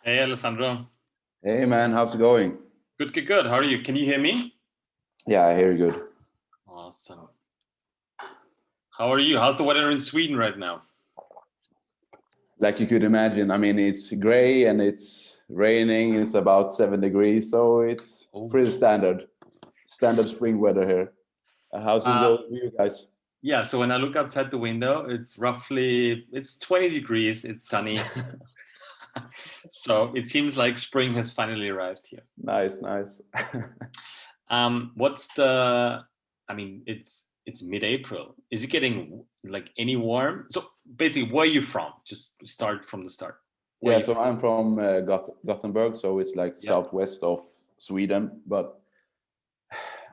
Hey, Alessandro. Hey man, how's it going? Good, good, good. How are you? Can you hear me? Yeah, I hear you good. Awesome. How are you? How's the weather in Sweden right now? Like you could imagine, I mean, it's gray and it's raining. It's about 7 degrees, so it's pretty standard spring weather here. How's it going for you guys? Yeah, so when I look outside the window, it's 20 degrees. It's sunny. So it seems like spring has finally arrived here. Nice. It's mid-April. Is it getting like any warm? So basically, where are you from? Just start from the start. Yeah, so I'm from Gothenburg, so it's like southwest of Sweden. But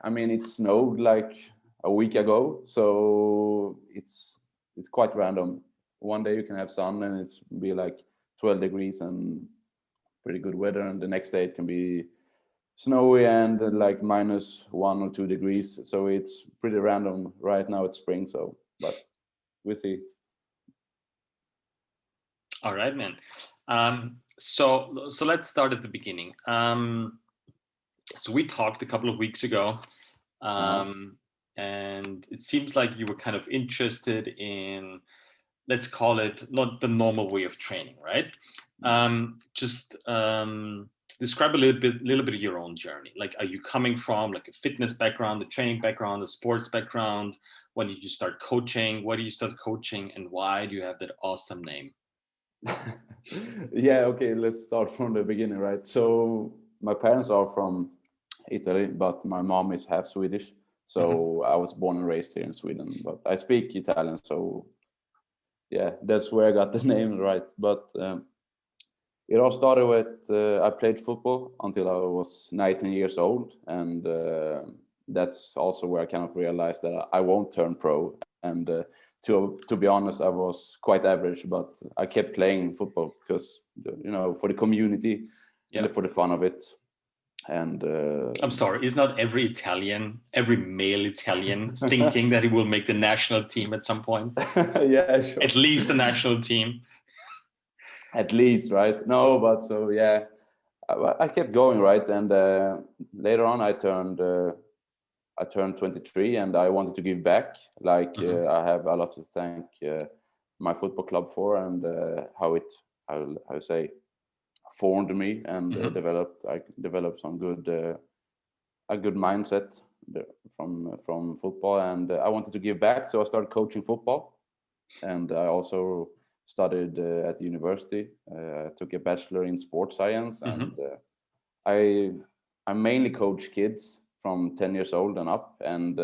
I mean, it snowed like a week ago, so it's quite random. One day you can have sun and it's be like 12 degrees and pretty good weather, and the next day it can be snowy and like -1 or 2 degrees. So it's pretty random. Right now it's spring, but we'll see. All right, man. So let's start at the beginning. So we talked a couple of weeks ago, and it seems like you were kind of interested in, let's call it, not the normal way of training, right? Describe a little bit of your own journey. Like, are you coming from like a fitness background, a training background, a sports background? When did you start coaching? Why did you start coaching, and why do you have that awesome name? Yeah, okay, let's start from the beginning, right? So my parents are from Italy, but my mom is half Swedish. So I was born and raised here in Sweden, but I speak Italian. So yeah, that's where I got the name right. But it all started with I played football until I was 19 years old, and that's also where I kind of realized that I won't turn pro. And to be honest, I was quite average, but I kept playing football because for the community and for the fun of it. And I'm sorry, is not every male Italian thinking that he will make the national team at some point? Yeah, sure. At least the national team. At least, right? No, but so yeah, I kept going, right? And later on, I turned 23, and I wanted to give back. Like I have a lot to thank my football club for, and how I say formed me and developed. I developed some a good mindset from football, and I wanted to give back, so I started coaching football, and I also studied at the university. I took a bachelor in sports science, and I mainly coach kids from 10 years old and up, and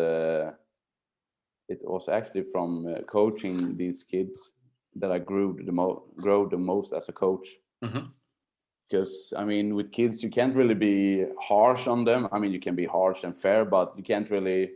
it was actually from coaching these kids that I grew the most as a coach. Because I mean, with kids, you can't really be harsh on them. I mean, you can be harsh and fair, but you can't really,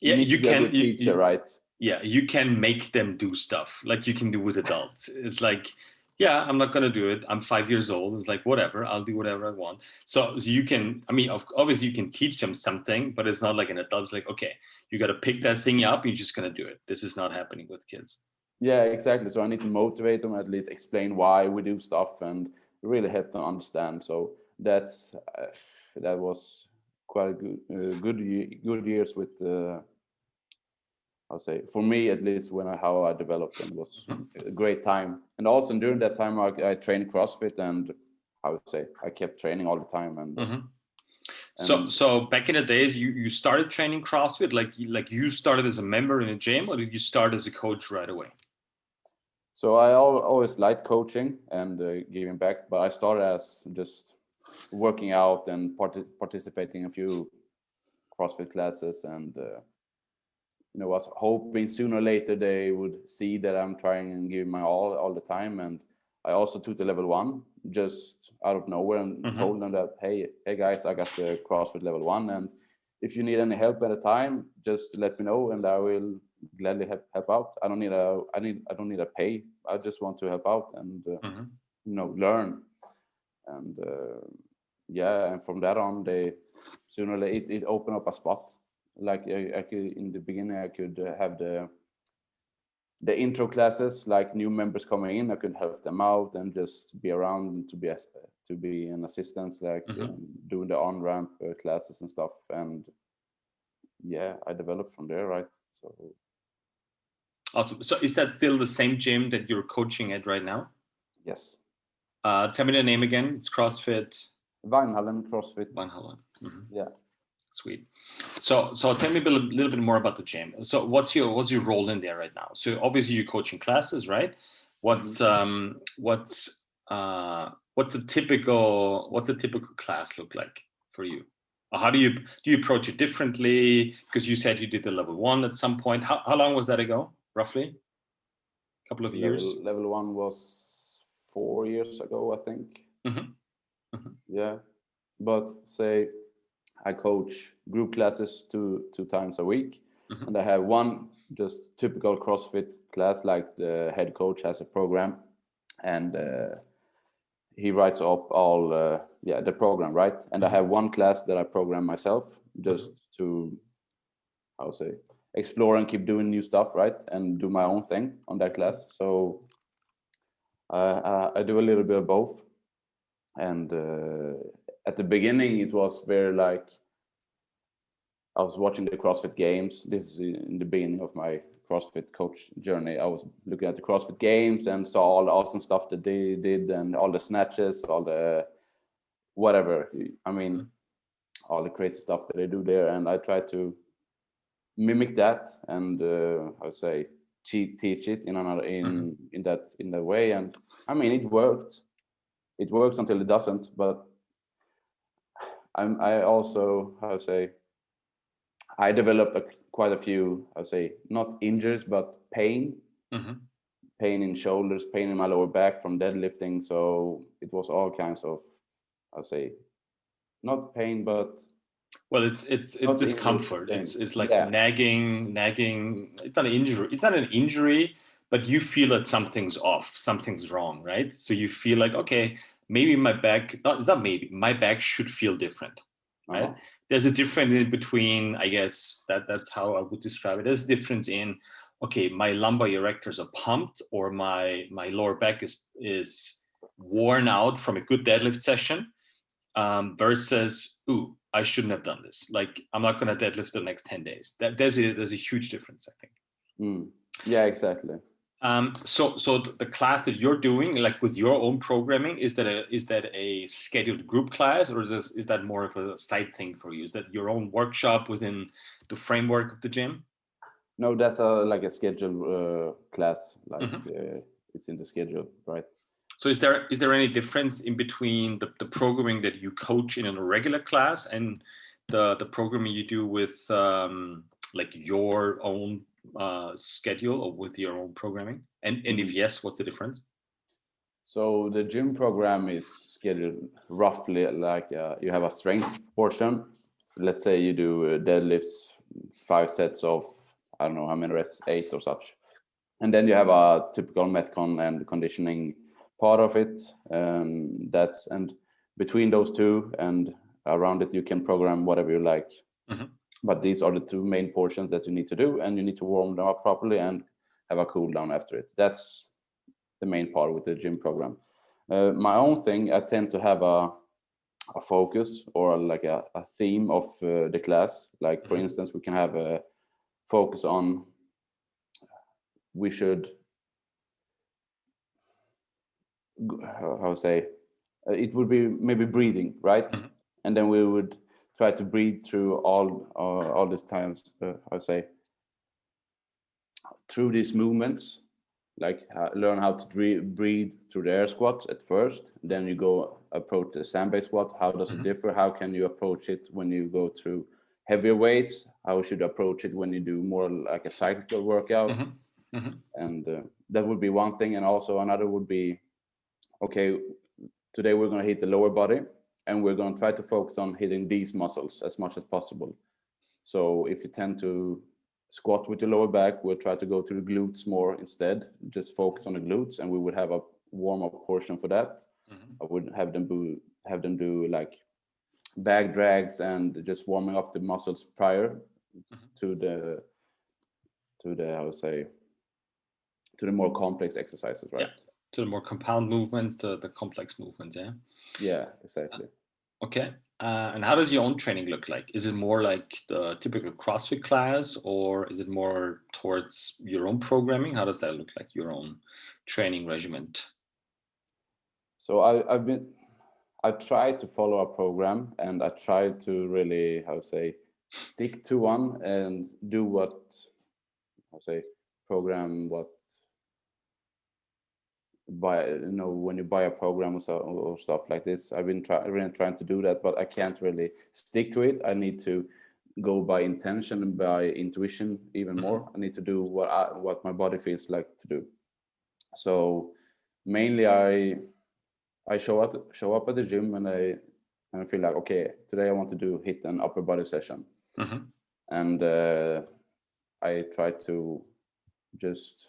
you need to be a good teacher, right? Yeah, you can make them do stuff like you can do with adults. It's like, yeah, I'm not going to do it. I'm 5 years old. It's like, whatever, I'll do whatever I want. So you can, I mean, obviously you can teach them something, but it's not like an adult. It's like, okay, you got to pick that thing up. You're just going to do it. This is not happening with kids. Yeah, exactly. So I need to motivate them, at least explain why we do stuff, and really help them understand. So that was quite a good years with I'll say, for me at least, how I developed, and was a great time. And also during that time I trained CrossFit, and I kept training all the time. And so back in the days, you started training CrossFit, like you started as a member in a gym, or did you start as a coach right away? So I always liked coaching and giving back, but I started as just working out and participating in a few CrossFit classes, and was hoping sooner or later they would see that I'm trying and giving my all the time. And I also took the level 1 just out of nowhere, and told them that, hey guys, I got the CrossFit level 1, and if you need any help at a time, just let me know, and I will gladly help out. I don't need a pay. I just want to help out and learn. And and from that on, they sooner or later it opened up a spot. Like I could, in the beginning, I could have the intro classes, like new members coming in, I could help them out and just be around and to be an assistant, like doing the on ramp classes and stuff. And yeah, I developed from there, right? So Awesome. So is that still the same gym that you're coaching at right now? yes. Tell me the name again. It's CrossFit. Weinhallen CrossFit. Weinhallen. Yeah. Sweet. So tell me a little bit more about the gym. So what's your role in there right now? So obviously you're coaching classes, right? What's a typical class look like for you? Or how do you approach it differently? Because you said you did the level 1 at some point. How long was that ago, roughly? A couple of years. Level 1 was 4 years ago, I think. Yeah, but say I coach group classes two times a week, and I have one just typical CrossFit class, like the head coach has a program, and he writes up all the program, right? And I have one class that I program myself, just to, how to say, explore and keep doing new stuff, right? And do my own thing on that class. So I do a little bit of both. And at the beginning, it was very like, I was watching the CrossFit Games. This is in the beginning of my CrossFit coach journey. I was looking at the CrossFit Games and saw all the awesome stuff that they did, and all the snatches, all the whatever. I mean, all the crazy stuff that they do there. And I tried to mimic that and I would say teach it in another in that way. And I mean, it worked. It works until it doesn't. But I also, how to say, I developed quite a few, I would say, not injuries, but pain. Pain in shoulders, pain in my lower back from deadlifting. So it was all kinds of, I would say, not pain, but well, it's discomfort. It's like nagging. It's not an injury. It's not an injury, but you feel that something's off, something's wrong, right? So you feel like, okay, maybe my back. No, it's not maybe. My back should feel different, right? There's a difference in between. I guess that's how I would describe it. There's a difference in, okay, my lumbar erectors are pumped, or my lower back is worn out from a good deadlift session, versus, ooh, I shouldn't have done this. Like, I'm not going to deadlift the next 10 days. There's a huge difference, I think. Yeah, exactly. So the class that you're doing, like with your own programming, is that a scheduled group class, or is that more of a side thing for you? Is that your own workshop within the framework of the gym? No, that's like a scheduled class. Like it's in the schedule, right? So is there any difference in between the programming that you coach in a regular class and the programming you do with like your own schedule, or with your own programming? And if yes, what's the difference? So the gym program is scheduled roughly like you have a strength portion. Let's say you do deadlifts, 5 sets of, I don't know how many reps, 8 or such. And then you have a typical metcon and conditioning part of it. And between those two and around it, you can program whatever you like. But these are the 2 main portions that you need to do, and you need to warm them up properly and have a cool down after it. That's the main part with the gym program. My own thing, I tend to have a focus, or like a theme of the class. Like, for instance, we can have a focus on, we should, how to say, it would be maybe breathing, right? And then we would try to breathe through all these times, how to say, through these movements, like learn how to breathe through the air squat at first. Then you go approach the sandbag squat. How does it differ? How can you approach it when you go through heavier weights? How should you approach it when you do more like a cyclical workout? And that would be one thing. And also another would be, okay, today we're going to hit the lower body, and we're going to try to focus on hitting these muscles as much as possible. So if you tend to squat with your lower back, we'll try to go to the glutes more instead, just focus on the glutes, and we would have a warm-up portion for that. I would have them do like bag drags and just warming up the muscles prior to the, I would say, to the more complex exercises, right? Yeah. To the more compound movements, the complex movements. Yeah. Yeah, exactly. Okay. And how does your own training look like? Is it more like the typical CrossFit class, or is it more towards your own programming? How does that look like, your own training regimen? So I've tried to follow a program, and I tried to really, stick to one and do program what when you buy a program or stuff like this. I've been really trying to do that, but I can't really stick to it. I need to go by intention and by intuition even more. I need to do what my body feels like to do. So mainly I show up at the gym, and I feel like, okay, today I want to hit an upper body session. And I try to just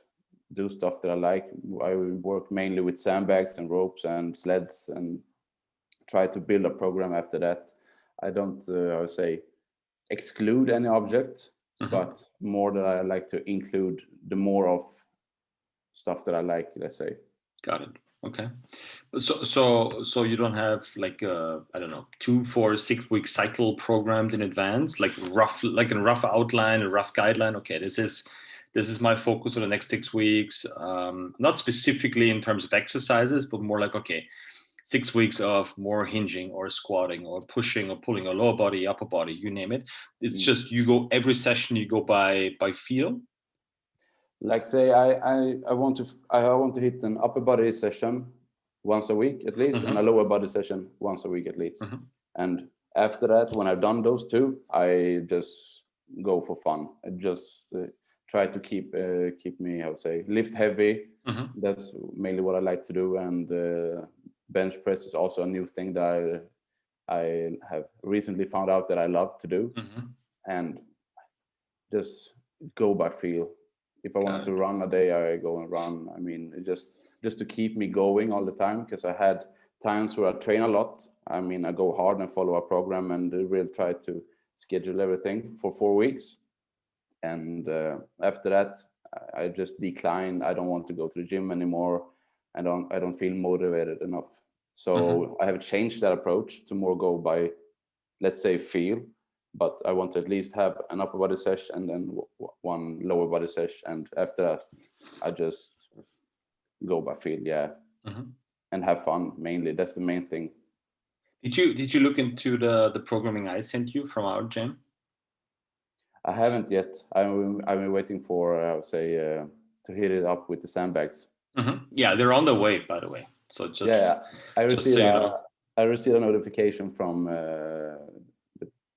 do stuff that I like. I work mainly with sandbags and ropes and sleds, and try to build a program after that. I don't exclude any object, but more that I like to include the more of stuff that I like, let's say. Got it. Okay. So you don't have like a, I don't know, 2, 4, 6 week cycle programmed in advance, like a rough outline, a rough guideline. Okay, this is my focus for the next 6 weeks. Not specifically in terms of exercises, but more like, okay, 6 weeks of more hinging or squatting or pushing or pulling, or lower body, upper body, you name it. It's just, you go every session, you go by feel. Like say I want to hit an upper body session once a week at least, and a lower body session once a week at least. And after that, when I've done those two, I just go for fun. I just try to keep me, lift heavy. That's mainly what I like to do. And bench press is also a new thing that I have recently found out that I love to do. And just go by feel. If I want to run a day, I go and run. I mean, just to keep me going all the time, because I had times where I train a lot. I mean, I go hard and follow a program and really try to schedule everything for 4 weeks. And after that, I just decline. I don't want to go to the gym anymore. I don't feel motivated enough. So I have changed that approach to more go by, let's say, feel. But I want to at least have an upper body session and then one lower body session. And after that, I just go by feel, and have fun mainly. That's the main thing. Did you look into the programming I sent you from our gym? I haven't yet. I've been waiting for to hit it up with the sandbags. Yeah, they're on the way, by the way. So just I received so I received a notification from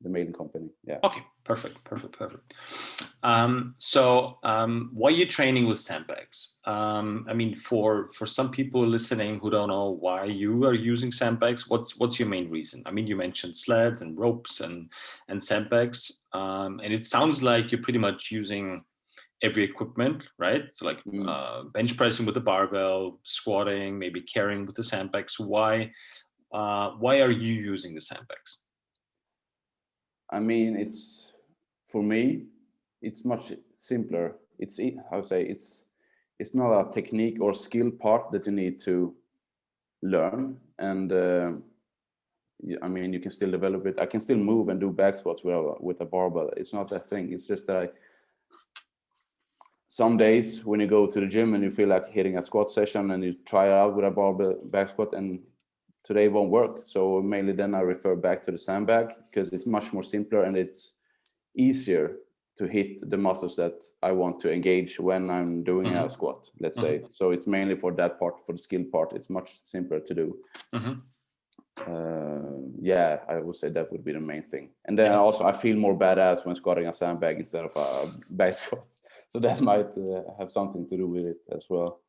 the mailing company. Yeah. Okay, perfect. Why are you training with sandbags? I mean, for some people listening who don't know why you are using sandbags, what's your main reason? I mean, you mentioned sleds and ropes and sandbags, and it sounds like you're pretty much using every equipment, right? So like bench pressing with the barbell, squatting, maybe carrying with the sandbags. Why are you using the sandbags? I mean, for me, it's much simpler. It's not a technique or skill part that you need to learn, and I mean, you can still develop it. I can still move and do back squats with a barbell. It's not that thing. It's just that some days when you go to the gym and you feel like hitting a squat session and you try it out with a barbell back squat, and today won't work. So mainly then I refer back to the sandbag, because it's much more simpler and it's easier to hit the muscles that I want to engage when I'm doing a squat, let's say. So it's mainly for that part, for the skill part, it's much simpler to do. I would say that would be the main thing. And then also I feel more badass when squatting a sandbag instead of a back squat. So that might have something to do with it as well.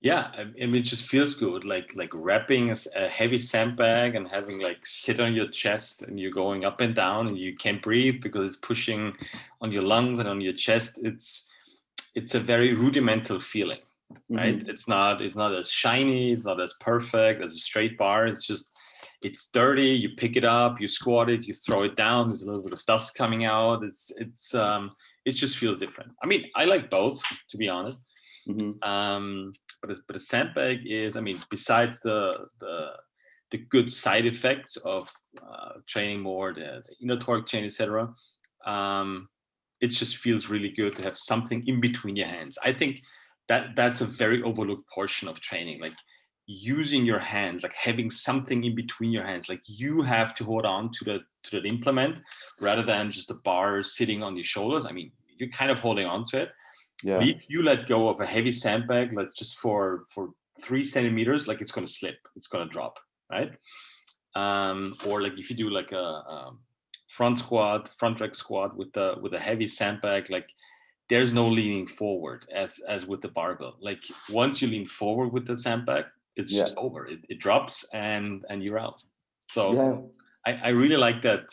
Yeah, I mean, it just feels good, like wrapping a heavy sandbag and having like sit on your chest, and you're going up and down and you can't breathe because it's pushing on your lungs and on your chest. It's a very rudimental feeling, right? It's not as shiny, it's not as perfect as a straight bar. It's dirty. You pick it up, you squat it, you throw it down. There's a little bit of dust coming out. It just feels different. I mean, I like both, to be honest. But a sandbag is, I mean, besides the good side effects of training more, the inner torque chain, etc. It just feels really good to have something in between your hands. I think that's a very overlooked portion of training, like using your hands, like having something in between your hands, like you have to hold on to that implement rather than just a bar sitting on your shoulders. I mean, you're kind of holding on to it. Yeah. But if you let go of a heavy sandbag, like just for 3 centimeters, like it's going to slip, it's going to drop, right? Or like if you do like a front rack squat with a heavy sandbag, like there's no leaning forward as with the barbell. Like once you lean forward with the sandbag, it's just over. It drops and you're out. So I really like that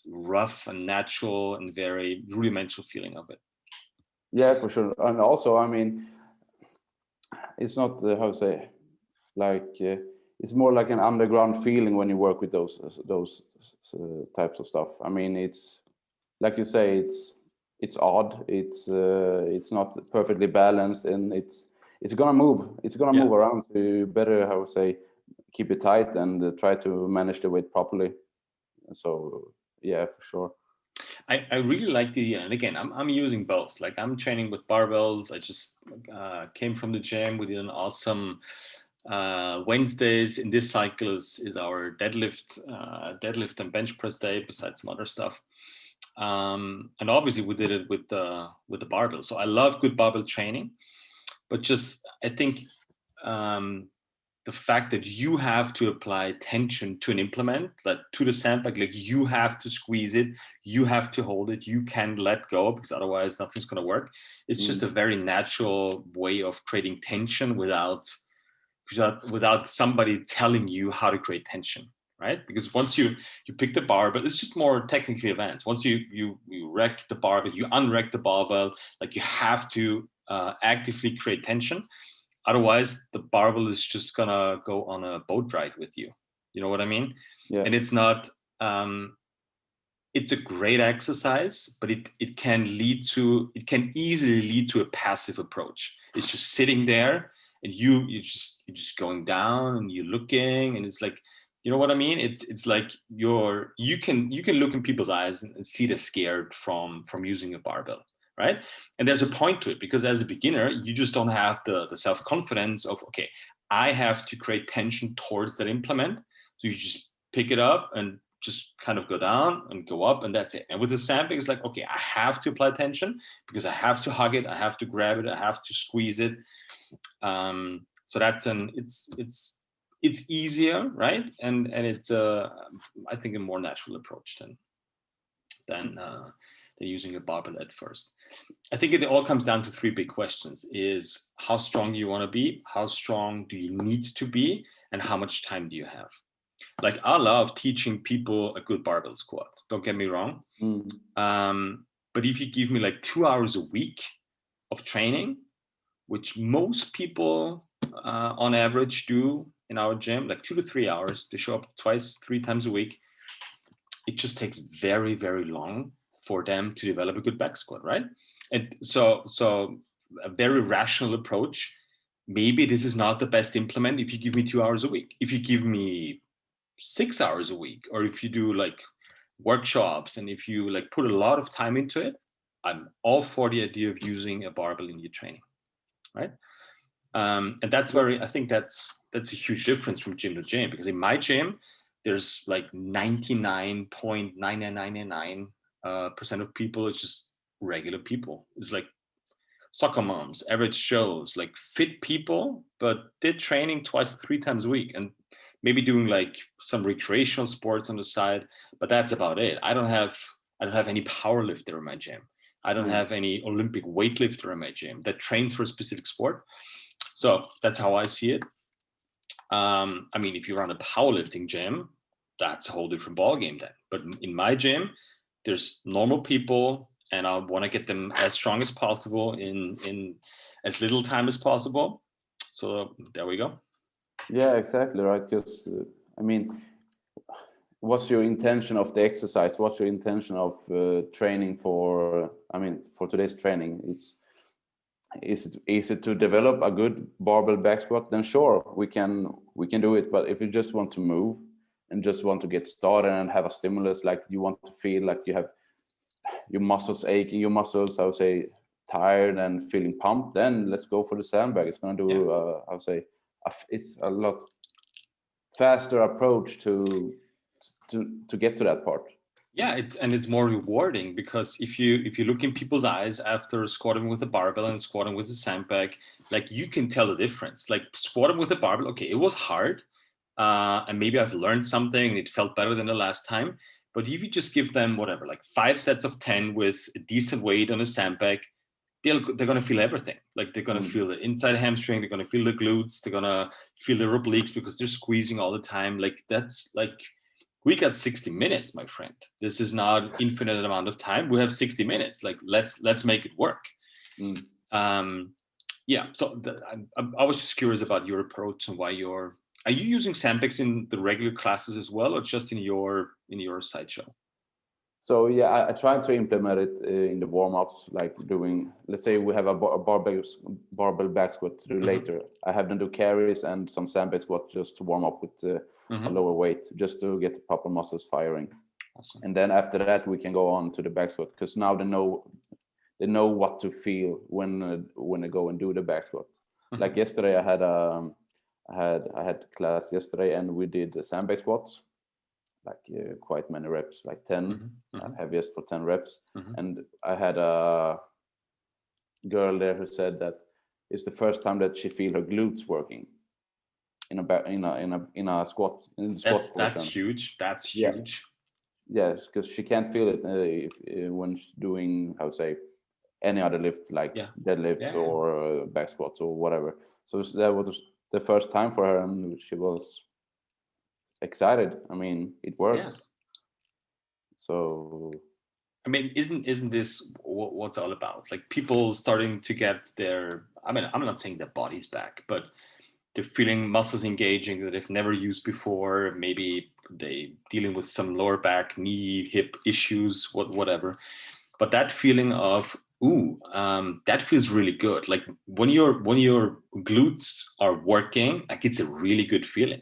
rough and natural and very rudimental feeling of it. Yeah, for sure. And also, I mean, it's not how to say, like it's more like an underground feeling when you work with those types of stuff. I mean, it's like you say, it's odd. It's not perfectly balanced, and it's gonna move. It's gonna move around. So you better, how to say, keep it tight and try to manage the weight properly. So yeah, for sure. I really like and again, I'm using both. Like I'm training with barbells. I just came from the gym. We did an awesome Wednesdays in this cycle is our deadlift and bench press day, besides some other stuff. And obviously we did it with the barbell. So I love good barbell training, but just I think the fact that you have to apply tension to an implement, like to the sandbag, like you have to squeeze it, you have to hold it, you can't let go because otherwise nothing's going to work. It's just a very natural way of creating tension without somebody telling you how to create tension, right? Because once you pick the barbell, it's just more technically advanced. Once you rack the barbell, you unrack the barbell, like you have to actively create tension. Otherwise, the barbell is just gonna go on a boat ride with you. You know what I mean? Yeah. And it's not. It's a great exercise, but it can easily lead to a passive approach. It's just sitting there, and you're just going down, and you're looking, and it's like, you know what I mean? It's like you can look in people's eyes and see they're scared from using a barbell. Right. And there's a point to it, because as a beginner, you just don't have the self-confidence of, okay, I have to create tension towards that implement. So you just pick it up and just kind of go down and go up, and that's it. And with the sandbag, it's like, okay, I have to apply tension because I have to hug it, I have to grab it, I have to squeeze it. So that's it's easier, right? And it's I think a more natural approach than using a barbell at first. I think it all comes down to 3 big questions: is how strong do you want to be, how strong do you need to be, and how much time do you have? Like I love teaching people a good barbell squat, don't get me wrong. But if you give me like 2 hours a week of training, which most people on average do in our gym, like 2 to 3 hours, they show up 3 times a week, it just takes very, very long for them to develop a good back squat, right? And so a very rational approach, maybe this is not the best implement if you give me 2 hours a week. If you give me 6 hours a week, or if you do like workshops, and if you like put a lot of time into it, I'm all for the idea of using a barbell in your training, right? And that's I think that's a huge difference from gym to gym, because in my gym, there's like 99.9999% of people, it's just regular people. It's like soccer moms, average Joes, like fit people, but they're training 3 times a week, and maybe doing like some recreational sports on the side, but that's about it. I don't have any power lifter in my gym. I don't have any Olympic weightlifter in my gym that trains for a specific sport. So that's how I see it. I mean, if you run a powerlifting gym, that's a whole different ballgame then. But in my gym, there's normal people, and I want to get them as strong as possible in as little time as possible. So there we go. Yeah, exactly right. Because I mean, what's your intention of the exercise? What's your intention of training for? I mean, for today's training, is it easy to develop a good barbell back squat? Then sure, we can do it. But if you just want to move and just want to get started and have a stimulus, like you want to feel like you have your muscles aching, your muscles, I would say, tired and feeling pumped, then let's go for the sandbag. It's going to do, I would say, it's a lot faster approach to get to that part. Yeah, it's more rewarding, because if you look in people's eyes after squatting with a barbell and squatting with a sandbag, like you can tell the difference. Like squatting with a barbell, okay, it was hard, and maybe I've learned something and it felt better than the last time. But if you just give them whatever, like 5 sets of 10 with a decent weight on a sandbag, they're gonna feel everything. Like they're gonna feel the inside hamstring, they're gonna feel the glutes, they're gonna feel the obliques because they're squeezing all the time. Like that's like, we got 60 minutes, my friend. This is not infinite amount of time. We have 60 minutes. Like let's make it work. Yeah. So I was just curious about your approach and why are you using sandbags in the regular classes as well, or just in your sideshow? So yeah, I try to implement it in the warm-ups, like doing, let's say we have a barbell back squat to do later. I have them do carries and some sandbag squat just to warm up with a lower weight, just to get the proper muscles firing. Awesome. And then after that, we can go on to the back squat, because now they know what to feel when they go and do the back squat. Like yesterday, I had class yesterday, and we did the sandbag squats, like quite many reps, like 10, heaviest for 10 reps. And I had a girl there who said that it's the first time that she feel her glutes working in a squat. That's huge. That's huge. Yeah, because she can't feel it when she's doing, how to say, any other lift, like deadlifts or back squats or whatever. So that was the first time for her, and she was excited. I mean, it works. Yeah. So I mean, isn't this what's all about? Like people starting to get their, I mean, I'm not saying their bodies back, but they're feeling muscles engaging that they've never used before. Maybe they dealing with some lower back, knee, hip issues, whatever. But that feeling of, that feels really good. Like when your glutes are working, like it's a really good feeling.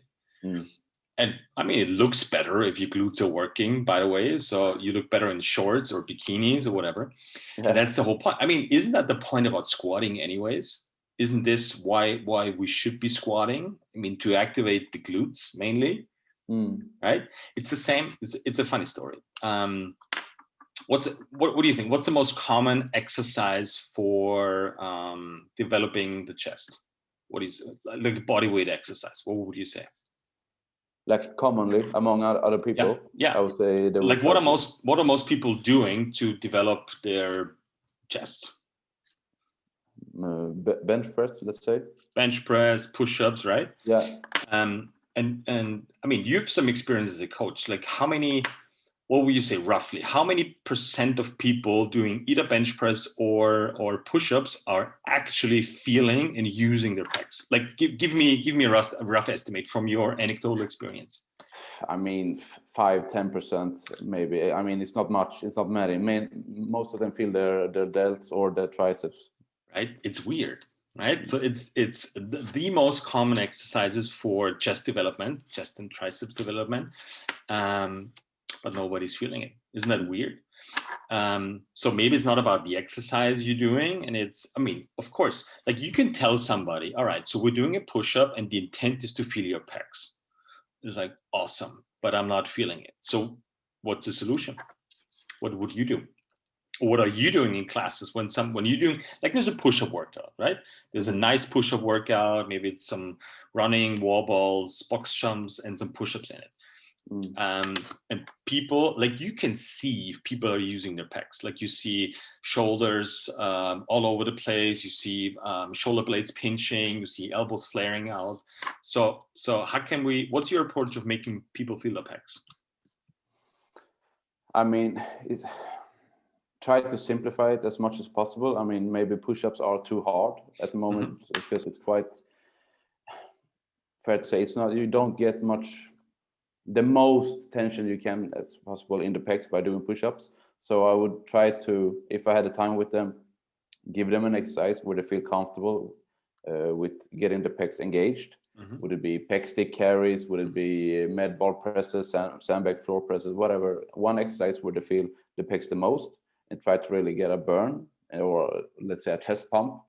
And I mean, it looks better if your glutes are working, by the way. So you look better in shorts or bikinis or whatever. Yeah. And that's the whole point. I mean, isn't that the point about squatting anyways? Isn't this why we should be squatting? I mean, to activate the glutes mainly, right? It's the same. It's a funny story. What do you think? What's the most common exercise for developing the chest? What is like body weight exercise? What would you say? Like commonly among other people, yeah. I would say like what are most people doing to develop their chest? Bench press, let's say. Bench press, push-ups, right? Yeah. And I mean, you have some experience as a coach. Like how many? What would you say roughly? How many % of people doing either bench press or push-ups are actually feeling and using their pecs? Like give me a rough estimate from your anecdotal experience. I mean, 5-10% maybe. I mean, it's not much. It's not many. Most of them feel their delts or their triceps. Right? It's weird, right? So it's the most common exercises for chest development, chest and triceps development. But nobody's feeling it. Isn't that weird? So maybe it's not about the exercise you're doing. And it's, I mean, of course, like you can tell somebody, all right, so we're doing a push-up and the intent is to feel your pecs. It's like, awesome, but I'm not feeling it. So what's the solution? What would you do? Or what are you doing in classes when you're doing, like there's a push-up workout, right? There's a nice push-up workout. Maybe it's some running, wall balls, box jumps, and some push-ups in it. And people, like you can see if people are using their pecs. Like you see shoulders all over the place. You see shoulder blades pinching. You see elbows flaring out. So how can what's your approach of making people feel the pecs? I mean, try to simplify it as much as possible. I mean, maybe push-ups are too hard at the moment because it's quite fair to say you don't get the most tension you can as possible in the pecs by doing push-ups. So I would try to, if I had the time with them, give them an exercise where they feel comfortable with getting the pecs engaged. Would it be pec stick carries? Would it be med ball presses, sandbag floor presses, whatever? One exercise where they feel the pecs the most, and try to really get a burn, or let's say a chest pump.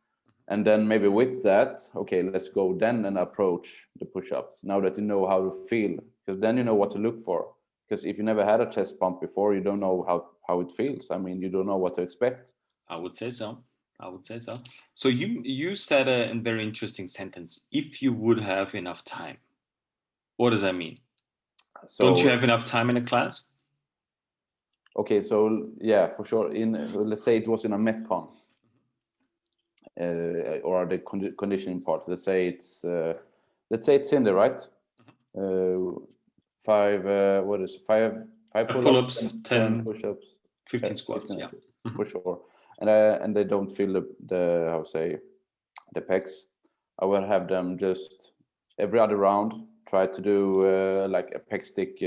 And then maybe with that, okay, let's go then and approach the push-ups. Now that you know how to feel, because then you know what to look for. Because if you never had a chest pump before, you don't know how it feels. I mean, you don't know what to expect. I would say so. So you said a very interesting sentence. If you would have enough time, what does that mean? So, don't you have enough time in a class? Okay, so yeah, for sure. Let's say it was in a Metcon, or the conditioning part. Let's say it's in there, right? Five pull-ups, 10 push-ups, 15 squats, 15, yeah, for sure. And they don't feel the how to say, the pecs. I will have them just every other round try to do like a pec stick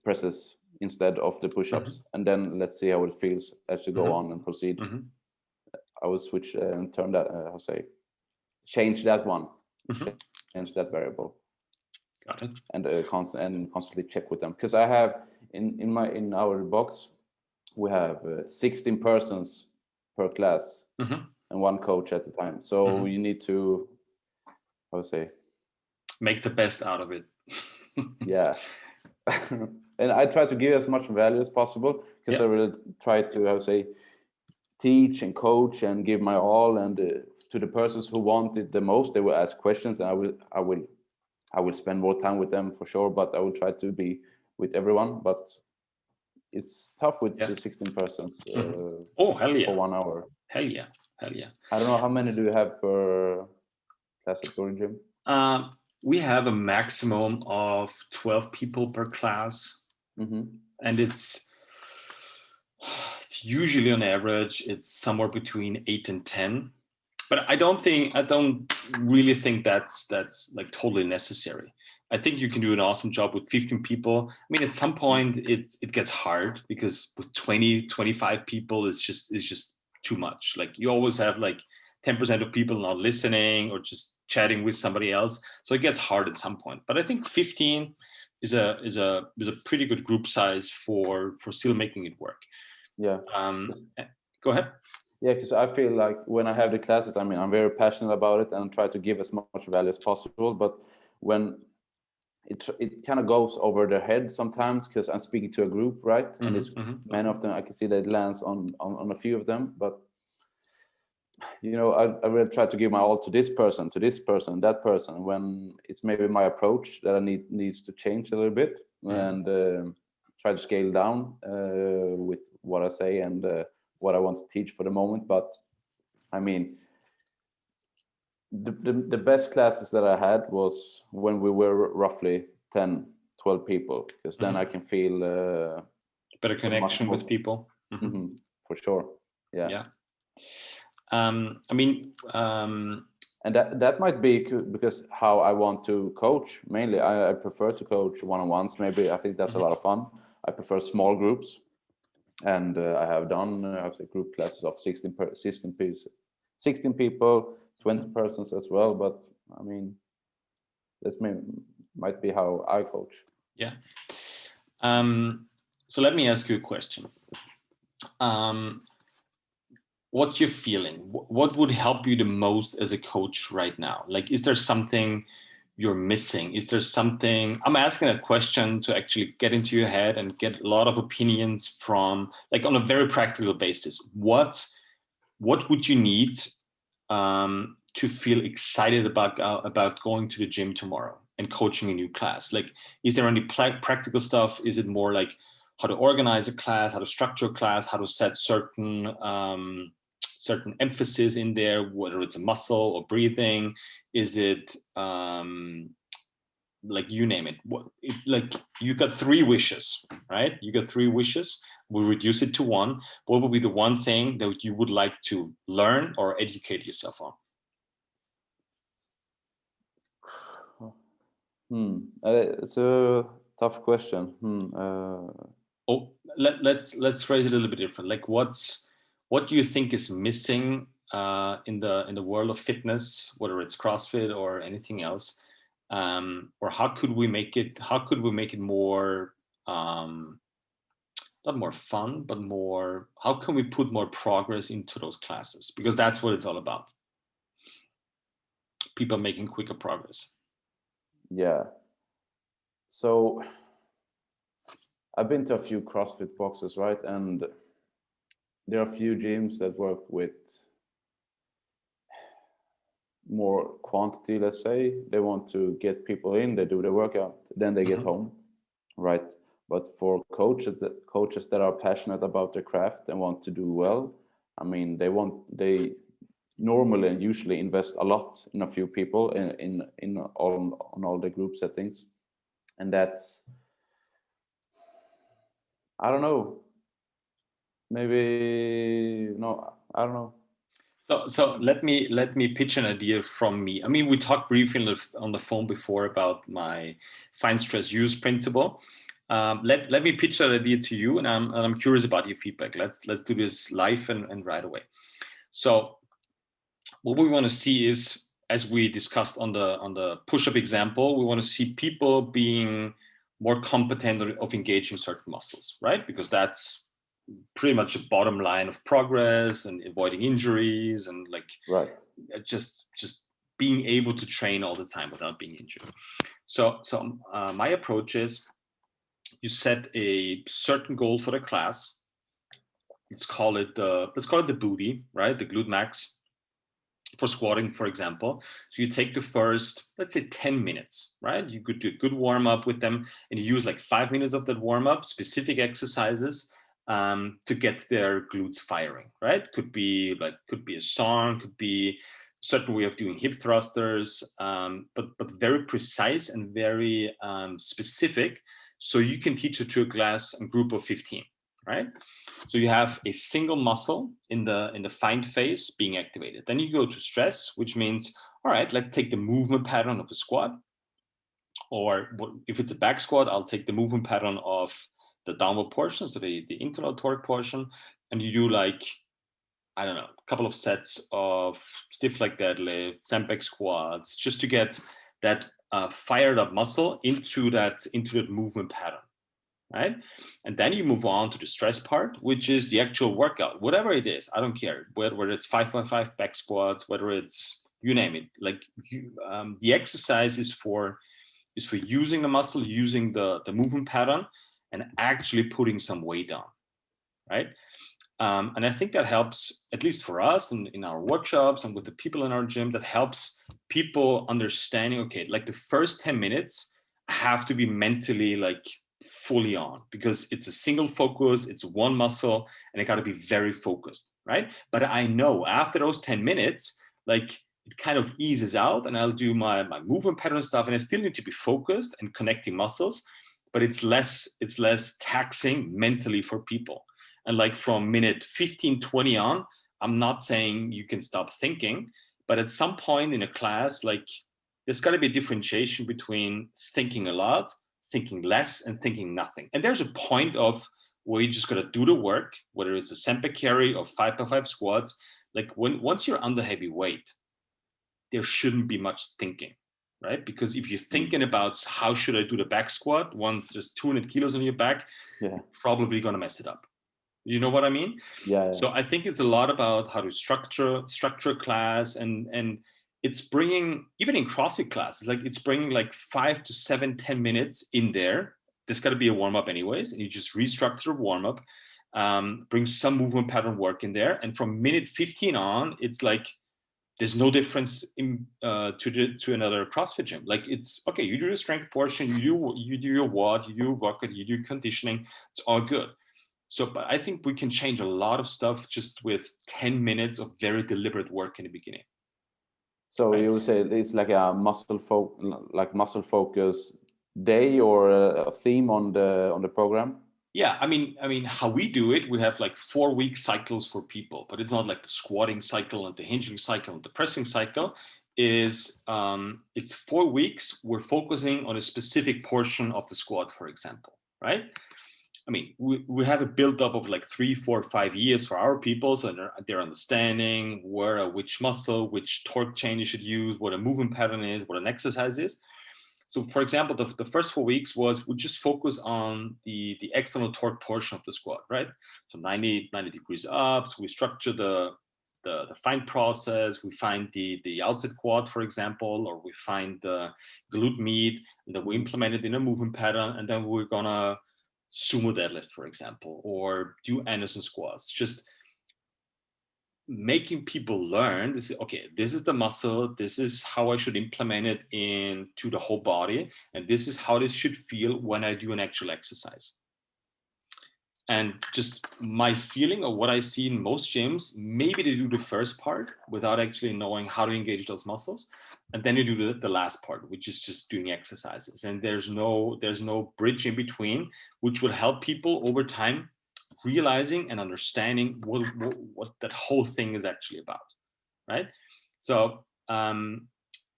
presses instead of the push-ups, and then let's see how it feels as you go on and proceed. I will switch and turn that change that one, change that variable. Got it. And constantly check with them, because I have in our box we have 16 persons per class and one coach at a time. So you need to, I would say, make the best out of it. Yeah. And I try to give as much value as possible, because I really try to, I would say, teach and coach and give my all. And to the persons who want it the most, they will ask questions, and I will spend more time with them for sure. But I will try to be with everyone. But it's tough with the 16 persons. Oh, hell yeah! For 1 hour. Hell yeah! I don't know, how many do you have per class at your gym? We have a maximum of 12 people per class, and it's usually on average it's somewhere between 8 and 10. But I don't really think that's like totally necessary. I think you can do an awesome job with 15 people. I mean, at some point it gets hard, because with 20, 25 people, it's just too much. Like, you always have like 10% of people not listening or just chatting with somebody else. So it gets hard at some point. But I think 15 is a pretty good group size for still making it work. Yeah. Go ahead. Yeah, because I feel like when I have the classes, I mean, I'm very passionate about it and try to give as much value as possible. But when it kind of goes over their head sometimes, because I'm speaking to a group, right? And it's many of them, I can see that it lands on a few of them. But, you know, I really try to give my all to this person, that person, when it's maybe my approach that I needs to change a little bit, and try to scale down with what I say and what I want to teach for the moment. But I mean, the best classes that I had was when we were roughly 10, 12 people, because then I can feel better connection with people. For sure. Yeah. I mean, and that might be because how I want to coach. Mainly, I prefer to coach one-on-ones. Maybe I think that's a lot of fun. I prefer small groups. And I have done group classes of 16 people, 20 persons as well. But I mean, that's might be how I coach. Yeah. So let me ask you a question. What's your feeling? What would help you the most as a coach right now? Like, is there something you're missing? Is there something? I'm asking a question to actually get into your head and get a lot of opinions from, like, on a very practical basis. What would you need to feel excited about going to the gym tomorrow and coaching a new class? Like, is there any practical stuff? Is it more like how to organize a class, how to structure a class, how to set certain emphasis in there, whether it's a muscle or breathing? Is it like, you name it? Like, you got 3 wishes, right? You got 3 wishes. We'll reduce it to 1. What would be the one thing that you would like to learn or educate yourself on? It's a tough question. Let's phrase it a little bit different. Like, what do you think is missing in the world of fitness, whether it's CrossFit or anything else, or how could we make it more, not more fun, but more, how can we put more progress into those classes? Because that's what it's all about. People making quicker progress. Yeah. So I've been to a few CrossFit boxes, right? And there are a few gyms that work with more quantity, let's say. They want to get people in, they do the workout, then they get home, right? But for coaches that are passionate about their craft and want to do well, I mean, they normally and usually invest a lot in a few people on all the group settings. And that's, I don't know, maybe, no, I don't know. So let me pitch an idea from me. I mean, we talked briefly on the phone before about my find, stress, use principle. Let me pitch that idea to you, and I'm curious about your feedback. Let's do this live and right away. So what we want to see is, as we discussed on the push-up example, we want to see people being more competent of engaging certain muscles, right? Because that's pretty much a bottom line of progress and avoiding injuries and like just being able to train all the time without being injured. So my approach is, you set a certain goal for the class. Let's call it the booty, right? The glute max for squatting, for example. So you take the first, let's say 10 minutes, right? You could do a good warm up with them, and you use like 5 minutes of that warm up, specific exercises to get their glutes firing, right? Could be a song, could be a certain way of doing hip thrusters, but very precise and very specific. So you can teach it to a class and group of 15, right? So you have a single muscle in the find phase being activated. Then you go to stress, which means, all right, let's take the movement pattern of a squat. Or if it's a back squat, I'll take the movement pattern of the downward portion, so the internal torque portion, and you do like, I don't know, a couple of sets of stiff leg deadlift, sandbag squats, just to get that fired up muscle into that movement pattern, right? And then you move on to the stress part, which is the actual workout, whatever it is. I don't care whether it's 5.5 back squats, whether it's, you name it. Like the exercise is for using the muscle, using the movement pattern, and actually putting some weight on, right? And I think that helps, at least for us in our workshops and with the people in our gym, that helps people understanding, okay, like the first 10 minutes have to be mentally like fully on, because it's a single focus, it's one muscle, and it got to be very focused, right? But I know after those 10 minutes, like it kind of eases out, and I'll do my movement pattern stuff, and I still need to be focused and connecting muscles, but it's less taxing mentally for people. And like from minute 15, 20 on, I'm not saying you can stop thinking, but at some point in a class, like there's got to be a differentiation between thinking a lot, thinking less, and thinking nothing. And there's a point of where you just got to do the work, whether it's a sandbag carry or 5x5 squats. Like once you're under heavy weight, there shouldn't be much thinking, right? Because if you're thinking about how should I do the back squat once there's 200 kilos on your back, you're probably going to mess it up. You know what I mean? Yeah. So I think it's a lot about how to structure class, and it's bringing, even in CrossFit classes, like it's bringing like 5 to 7, 10 minutes in there. There's got to be a warm up anyways, and you just restructure a warm up, bring some movement pattern work in there, and from minute 15 on, it's like there's no difference in to another CrossFit gym. Like it's okay, you do the strength portion, you do your WOD, you do workout, you do conditioning, it's all good. So, but I think we can change a lot of stuff just with 10 minutes of very deliberate work in the beginning. So right? You would say it's like a muscle focus day or a theme on the program? Yeah, I mean, how we do it, we have like 4-week cycles for people, but it's not like the squatting cycle and the hinging cycle and the pressing cycle. It's 4 weeks. We're focusing on a specific portion of the squat, for example, right? I mean, we have a build-up of like 3, 4, 5 years for our people, so they're understanding which muscle, which torque chain you should use, what a movement pattern is, what an exercise is. So for example, the first 4 weeks was we just focus on the external torque portion of the squat, right? So 90 degrees up. So we structure the find process. We find the outside quad, for example, or we find the glute med, and then we implement it in a movement pattern. And then we're gonna sumo deadlift, for example, or do Anderson squats. Just making people learn this. Okay, this is the muscle, this is how I should implement it into the whole body, and this is how this should feel when I do an actual exercise. And just my feeling of what I see in most gyms, maybe they do the first part without actually knowing how to engage those muscles, and then you do the last part, which is just doing exercises, and there's no bridge in between, which will help people over time realizing and understanding what that whole thing is actually about, right? So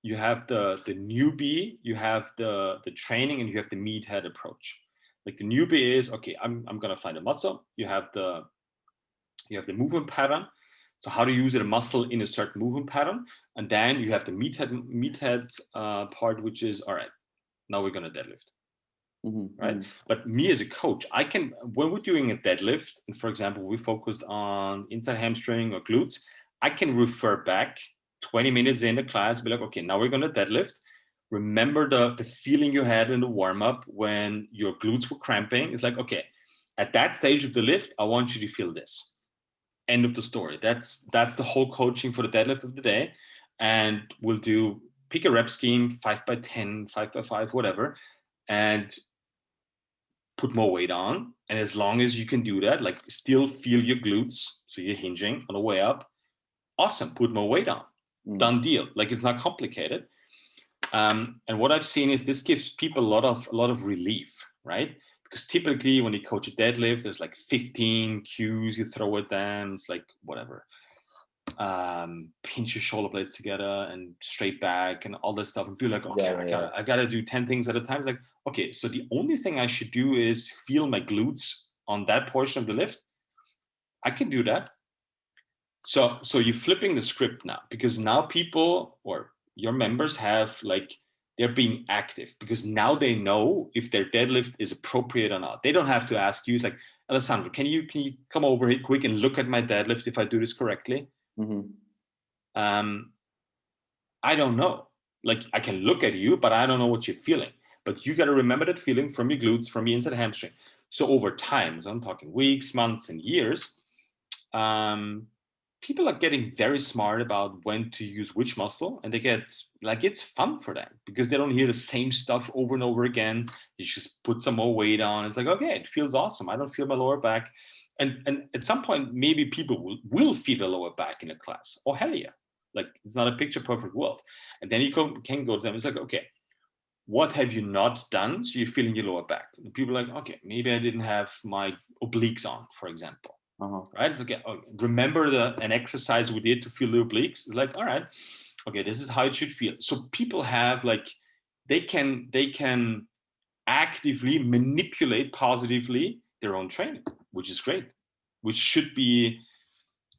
you have the newbie, you have the training, and you have the meathead approach. Like the newbie is, okay, I'm gonna find a muscle. You have the movement pattern. So how to use a muscle in a certain movement pattern, and then you have the meathead part, which is all right. Now we're gonna deadlift. Right. But me as a coach, I can, when we're doing a deadlift, and for example, we focused on inside hamstring or glutes, I can refer back 20 minutes in the class, be like, okay, now we're going to deadlift. Remember the feeling you had in the warm up when your glutes were cramping. It's like, okay, at that stage of the lift, I want you to feel this. End of the story. That's the whole coaching for the deadlift of the day. And we'll pick a rep scheme, 5x10, 5x5, whatever, and put more weight on. And as long as you can do that, like still feel your glutes, so you're hinging on the way up, awesome, put more weight on. Done deal. Like, it's not complicated. And what I've seen is this gives people a lot of relief, right? Because typically when you coach a deadlift, there's like 15 cues you throw at them. It's like whatever, pinch your shoulder blades together and straight back and all this stuff, and feel like, okay, I gotta do 10 things at a time. It's like, okay, so the only thing I should do is feel my glutes on that portion of the lift. I can do that. So you're flipping the script now, because now people or your members have, like, they're being active because now they know if their deadlift is appropriate or not. They don't have to ask you. It's like, Alessandro, can you come over here quick and look at my deadlift if I do this correctly? I don't know. Like, I can look at you, but I don't know what you're feeling. But you got to remember that feeling from your glutes, from your inside hamstring. So over time, so I'm talking weeks, months, and years, people are getting very smart about when to use which muscle, and they get, like, it's fun for them because they don't hear the same stuff over and over again. You just put some more weight on. It's like, okay, it feels awesome. I don't feel my lower back. And at some point, maybe people will feel the lower back in a class. Oh, hell yeah. Like, it's not a picture perfect world. And then you can go to them. It's like, okay, what have you not done? So you're feeling your lower back. And people are like, okay, maybe I didn't have my obliques on, for example. Right? It's okay. Oh, remember an exercise we did to feel the obliques? It's like, all right, okay, this is how it should feel. So people have, like, they can actively manipulate positively their own training, which is great. Which should be,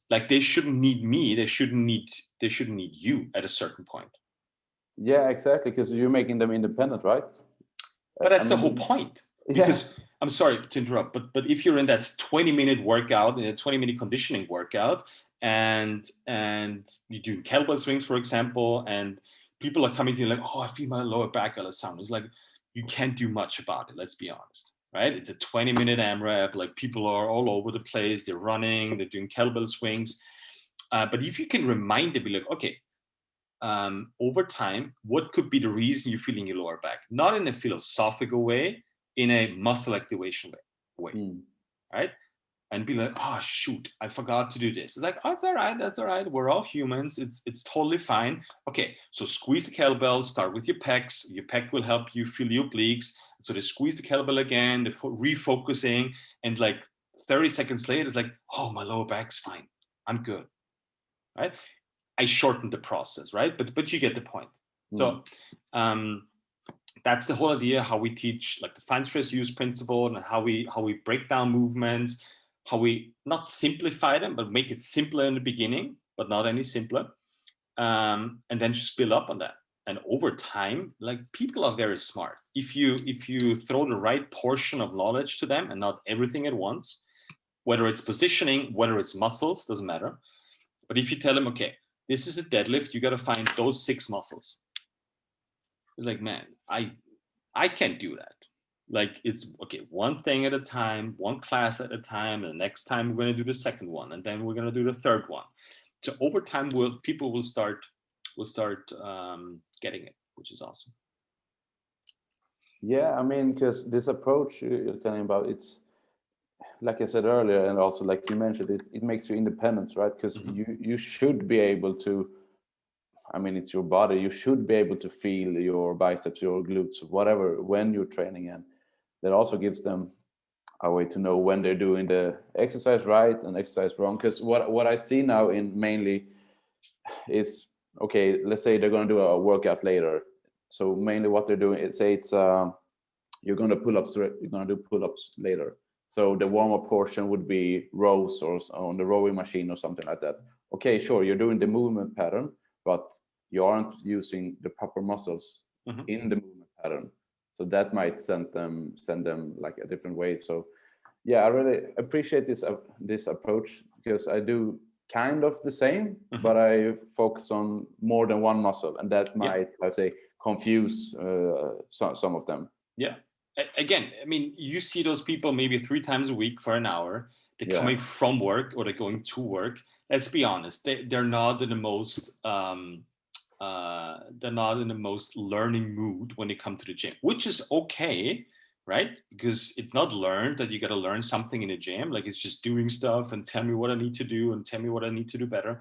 like, they shouldn't need me. They shouldn't need you at a certain point. Yeah, exactly. Because you're making them independent, right? But that's the whole point. Because I'm sorry to interrupt, but if you're in that 20-minute workout, in a 20-minute conditioning workout, and you do kettlebell swings, for example, and people are coming to you like, oh, I feel my lower back, Alessandro. It's like, you can't do much about it. Let's be honest, right? It's a 20-minute AMRAP. Like, people are all over the place. They're running. They're doing kettlebell swings. But if you can remind them, be like, okay, over time, what could be the reason you're feeling your lower back? Not in a philosophical way, in a muscle activation way, right? And be like, oh shoot, I forgot to do this. It's like, oh, it's all right, that's all right. We're all humans. It's totally fine. Okay, so squeeze the kettlebell. Start with your pecs. Your pec will help you feel the obliques. So they squeeze the kettlebell again. They're refocusing, and like 30 seconds later, it's like, oh, my lower back's fine. I'm good, right? I shortened the process, right? But you get the point. So that's the whole idea, how we teach like the find stress use principle, and how we break down movements, how we not simplify them, but make it simpler in the beginning, but not any simpler. And then just build up on that. And over time, like, people are very smart. If you throw the right portion of knowledge to them and not everything at once, whether it's positioning, whether it's muscles, doesn't matter. But if you tell them, okay, this is a deadlift, you got to find those 6 muscles. It's like, man, I can't do that. Like, it's okay, one thing at a time, one class at a time, and the next time we're going to do the second one, and then we're going to do the third one. So over time, people will start getting it, which is awesome. Yeah, I mean, because this approach you're telling about, it's like I said earlier, and also like you mentioned, it makes you independent, right? Because you should be able to, I mean, it's your body. You should be able to feel your biceps, your glutes, whatever, when you're training. And that also gives them a way to know when they're doing the exercise right and exercise wrong. Because what I see now in mainly is, okay, let's say they're going to do a workout later. So mainly what they're doing, you're going to do pull-ups later. So the warm-up portion would be rows or on the rowing machine or something like that. Okay, sure, you're doing the movement pattern, but you aren't using the proper muscles in the movement pattern. So that might send them like a different way. So yeah, I really appreciate this approach, because I do kind of the same, but I focus on more than one muscle, and that might, I'd say, confuse some of them. Yeah. Again, I mean, you see those people maybe 3 times a week for an hour. They're coming from work or they're going to work. Let's be honest, they're not in the most learning mood when they come to the gym, which is okay, right? Because it's not learned that you got to learn something in the gym. Like, it's just doing stuff and tell me what I need to do and tell me what I need to do better.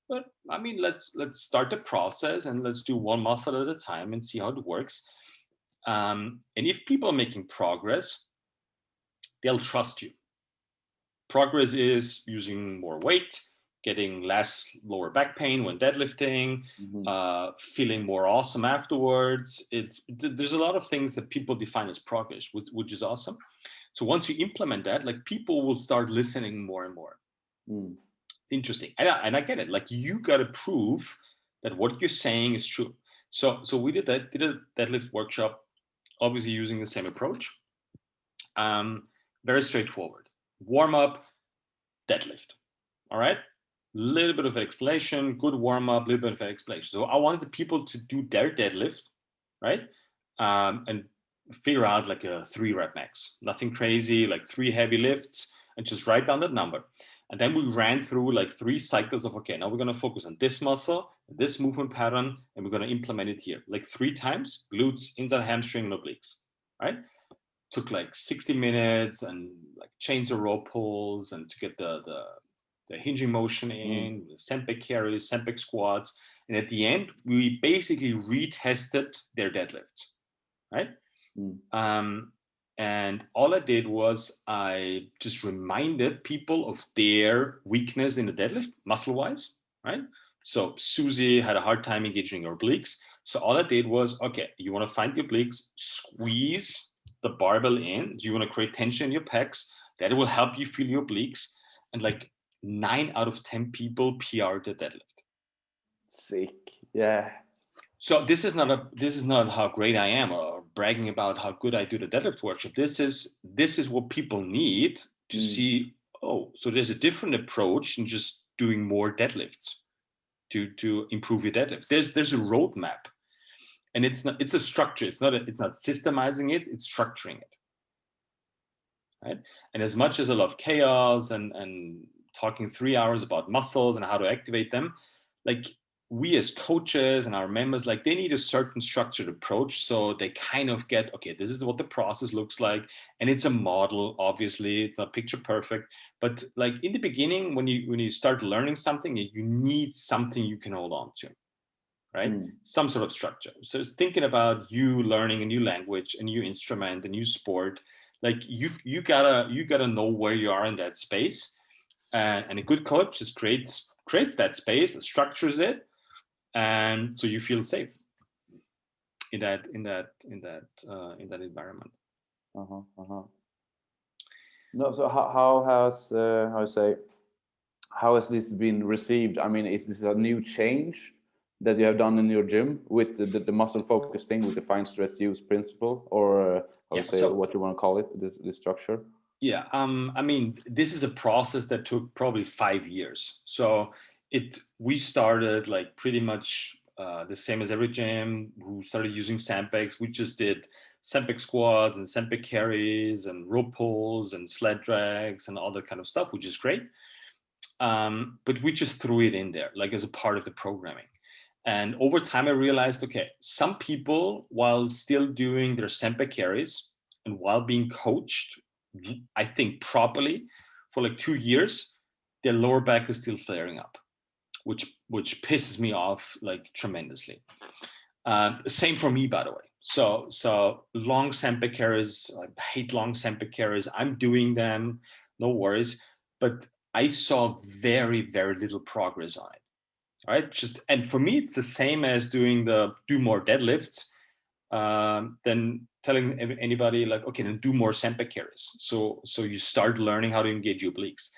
But I mean, let's start the process and let's do one muscle at a time and see how it works. And if people are making progress, they'll trust you. Progress is using more weight, getting less lower back pain when deadlifting, feeling more awesome afterwards. There's a lot of things that people define as progress, which is awesome. So once you implement that, like, people will start listening more and more. It's interesting. And I get it. Like, you got to prove that what you're saying is true. So we did a deadlift workshop, obviously using the same approach. Very straightforward. Warm up, deadlift. All right. Little bit of explanation, good warm up, little bit of explanation. So I wanted the people to do their deadlift, right? And figure out like a 3 rep max. Nothing crazy, like 3 heavy lifts, and just write down that number. And then we ran through like 3 cycles of, okay, now we're going to focus on this muscle, this movement pattern, and we're going to implement it here. Like 3 times, glutes, inside hamstring, and obliques, right? Took like 60 minutes and like chainsaw rope pulls and to get the hinging motion in, the sandbag carries, sandbag squats. And at the end, we basically retested their deadlifts, right? And all I did was I just reminded people of their weakness in the deadlift, muscle-wise, right? So Susie had a hard time engaging her obliques. So all I did was, okay, you want to find the obliques, squeeze the barbell in. Do you want to create tension in your pecs? That will help you feel your obliques. And like 9 out of 10 people PR the deadlift. Sick. Yeah. So this is not how great I am or bragging about how good I do the deadlift workshop. This is what people need to see. Oh, so there's a different approach than just doing more deadlifts to improve your deadlift. There's a roadmap, and it's a structure. It's not systemizing it. It's structuring it, right? And as much as I love chaos and talking 3 hours about muscles and how to activate them, like, we as coaches and our members, like, they need a certain structured approach, so they kind of get, okay, this is what the process looks like, and it's a model. Obviously, it's not picture perfect, but like in the beginning, when you start learning something, you need something you can hold on to, right? Some sort of structure. So it's thinking about you learning a new language, a new instrument, a new sport. Like, you gotta know where you are in that space, and a good coach just creates that space, structures it, and so you feel safe. in that environment. Uh-huh, uh-huh. No, so how has how to say, how has this been received? I mean, is this a new change that you have done in your gym with the muscle focus thing, with the find, stress, use principle, or how Yeah. to say, So what you want to call it, this structure? yeah, I mean, this is a process that took probably 5 years. So we started like pretty much the same as every gym who started using sandbags. We just did sandbag squats and sandbag carries and rope pulls and sled drags and all that kind of stuff, which is great. But we just threw it in there like as a part of the programming. And over time, I realized, okay, some people, while still doing their sandbag carries and while being coached, I think properly for like 2 years, their lower back is still flaring up, which pisses me off like tremendously. Same for me, by the way. So long sandbag carries, I hate long sandbag carries. I'm doing them, no worries. But I saw very, very little progress on it. All right. And for me, it's the same as do more deadlifts than telling anybody like, okay, then do more sandbag carries. So you start learning how to engage your obliques.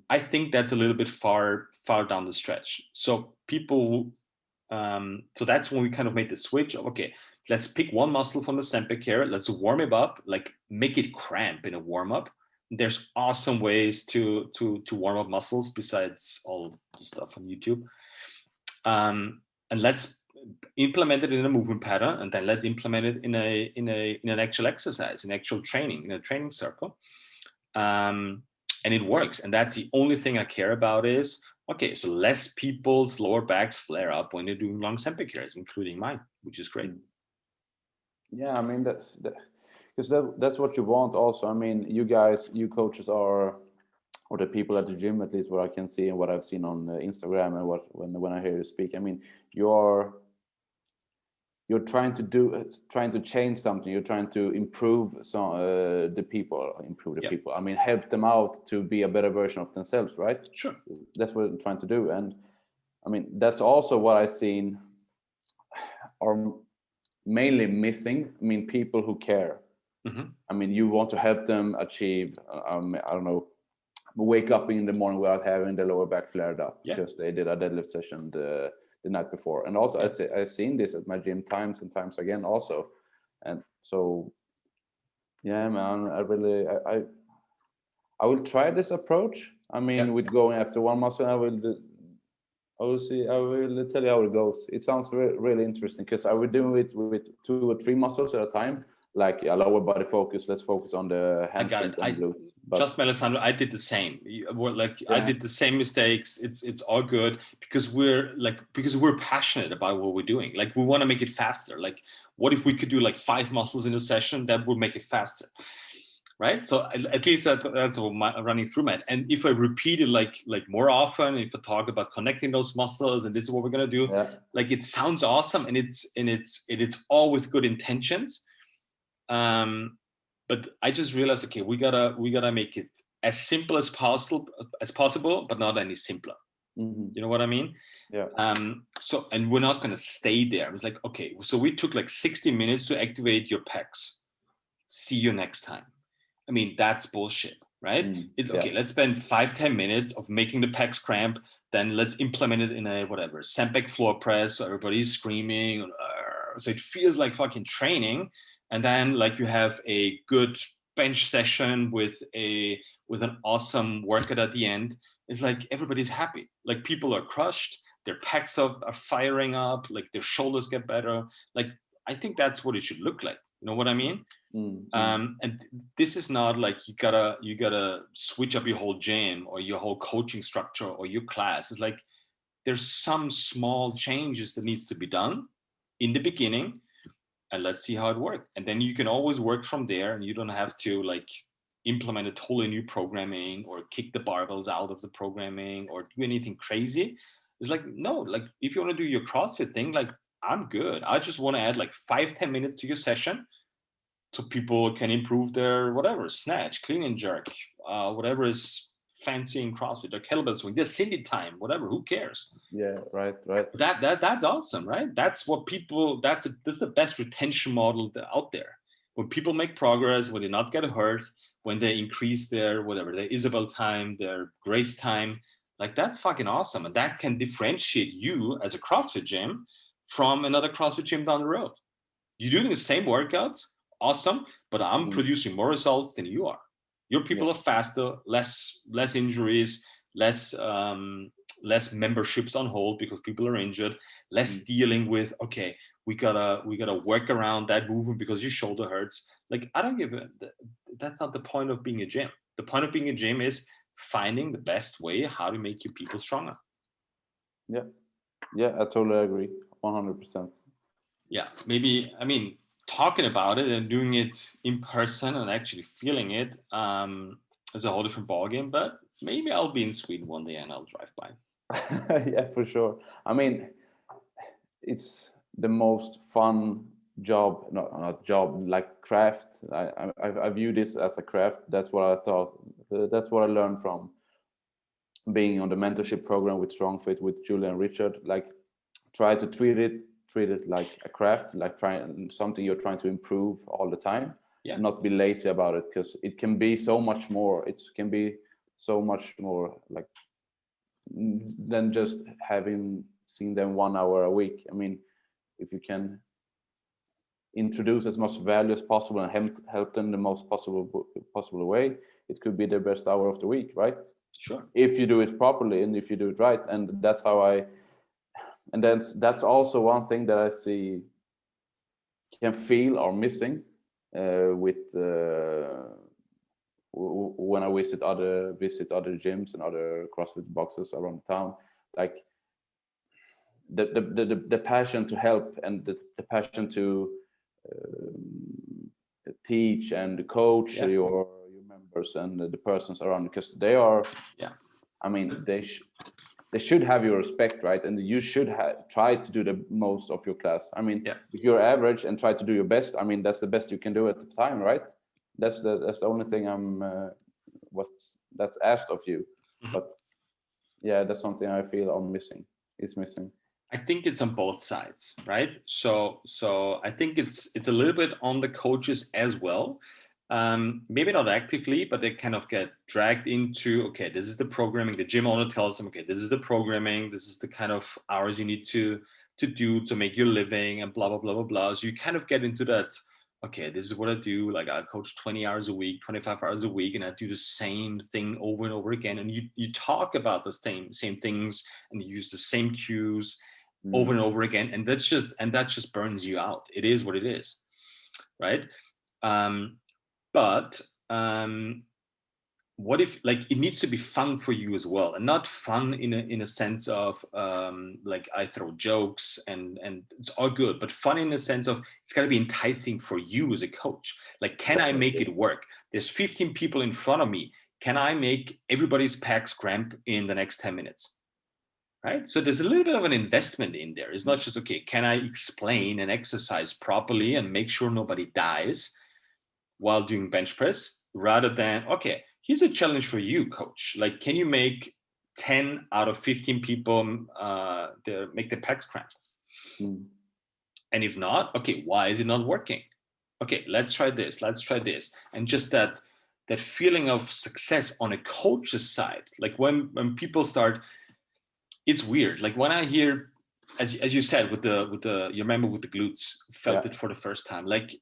I think that's a little bit far down the stretch. So so that's when we kind of made the switch of, okay, let's pick one muscle from the sandbag carry, let's warm it up, like make it cramp in a warm up. There's awesome ways to warm up muscles besides all the stuff on YouTube. And let's implement it in a movement pattern, and then let's implement it in an actual exercise, in actual training, in a training circle. And it works. And that's the only thing I care about is, okay, so less people's lower backs flare up when they're doing long sandbag carries, including mine, which is great. Yeah, I mean, because that's what you want also. I mean, you guys, you coaches are, or the people at the gym, at least what I can see and what I've seen on Instagram and when I hear you speak, I mean, you're trying to change something. You're trying to improve the people. I mean, help them out to be a better version of themselves, right? Sure. That's what I'm trying to do. And I mean, that's also what I've seen are mainly missing. I mean, people who care. Mm-hmm. I mean, you want to help them achieve, I don't know, wake up in the morning without having the lower back flared up because they did a deadlift session the night before. And also I've seen this at my gym times and times again also. And so, yeah, man, I will try this approach. I mean, with going after one muscle, I will see. I will tell you how it goes. It sounds really interesting because I will do it with 2 or 3 muscles at a time, like a lower body focus. Let's focus on the hamstrings and glutes. Just Alessandro, I did the same. I did the same mistakes. It's all good because we're passionate about what we're doing. Like we want to make it faster. Like what if we could do like 5 muscles in a session that would make it faster? Right. So at least that's what running through my head. And if I repeat it like more often, if I talk about connecting those muscles and this is what we're gonna do, like it sounds awesome and it's all with good intentions. But I just realized, okay, we gotta make it as simple as possible, but not any simpler. Mm-hmm. You know what I mean? Yeah. So, and we're not gonna stay there. It's like, okay, so we took like 60 minutes to activate your pecs. See you next time. I mean, that's bullshit, right? It's okay. Let's spend 5-10 minutes of making the pecs cramp. Then let's implement it in a whatever sandbag floor press. So everybody's screaming. So it feels like fucking training. And then like you have a good bench session with an awesome workout at the end. It's like everybody's happy. Like people are crushed. Their pecs are firing up. Like their shoulders get better. Like I think that's what it should look like. You know what I mean? Mm-hmm. And this is not like you gotta switch up your whole gym or your whole coaching structure or your class. It's like there's some small changes that needs to be done in the beginning, and let's see how it works. And then you can always work from there, and you don't have to like implement a totally new programming or kick the barbells out of the programming or do anything crazy. It's like no, like if you want to do your CrossFit thing, like I'm good. I just want to add like 5-10 minutes to your session so people can improve their whatever snatch, clean and jerk, whatever is fancy in CrossFit, they're kettlebell swing, they're Cindy time, whatever, who cares? Yeah, right. That's awesome, right? That's what people, this is the best retention model out there. When people make progress, when they not get hurt, when they increase their whatever, their Isabel time, their Grace time, like that's fucking awesome. And that can differentiate you as a CrossFit gym from another CrossFit gym down the road. You're doing the same workouts, awesome, but I'm producing more results than you are. Your people are faster, less injuries, less memberships on hold because people are injured, less dealing with, okay, we gotta work around that movement because your shoulder hurts. Like, I don't give a, that's not the point of being a gym. The point of being a gym is finding the best way how to make your people stronger. Yeah, I totally agree, 100%. Yeah, maybe, I mean, talking about it and doing it in person and actually feeling it is a whole different ballgame. But maybe I'll be in Sweden one day and I'll drive by. Yeah, for sure. I mean, it's the most fun job, not job, like craft. I view this as a craft. That's what I thought. That's what I learned from being on the mentorship program with StrongFit with Julia and Richard. Like, try to treat it like a craft, like something you're trying to improve all the time. Yeah. Not be lazy about it, because it can be so much more. It can be so much more like than just seen them 1 hour a week. I mean, if you can introduce as much value as possible and help them the most possible way, it could be the best hour of the week, right? Sure. If you do it properly and if you do it right. And that's how and that's also one thing that I see can feel are missing when I visit other gyms and other CrossFit boxes around town. Like the passion to help and the passion to teach and coach your members and the persons around, because they are, I mean, they should have your respect, right? And you should try to do the most of your class. I mean, if you're average and try to do your best, I mean, that's the best you can do at the time, right? That's the only thing that's asked of you. But yeah, that's something I feel is missing. I think it's on both sides, right? So I think it's a little bit on the coaches as well. Maybe not actively, but they kind of get dragged into, okay, this is the programming. The gym owner tells them, okay, this is the programming. This is the kind of hours you need to do to make your living and blah, blah, blah, blah, blah. So you kind of get into that, okay, this is what I do. Like, I coach 20 hours a week, 25 hours a week, and I do the same thing over and over again. And you talk about the same things and you use the same cues over and over again. And that just burns you out. It is what it is, right? But what if, like, it needs to be fun for you as well, and not fun in a sense of like I throw jokes and it's all good, but fun in the sense of it's got to be enticing for you as a coach. Like, can I make it work? There's 15 people in front of me. Can I make everybody's pecs cramp in the next 10 minutes? Right? So there's a little bit of an investment in there. It's not just, okay, can I explain an exercise properly and make sure nobody dies while doing bench press, rather than, okay, here's a challenge for you, coach. Like, can you make 10 out of 15 people make the pecs cramp? And if not, okay, why is it not working? Okay, let's try this. And just that feeling of success on a coach's side. Like, when people start, it's weird. Like, when I hear, as you said, with the you remember with the glutes, felt it for the first time. Like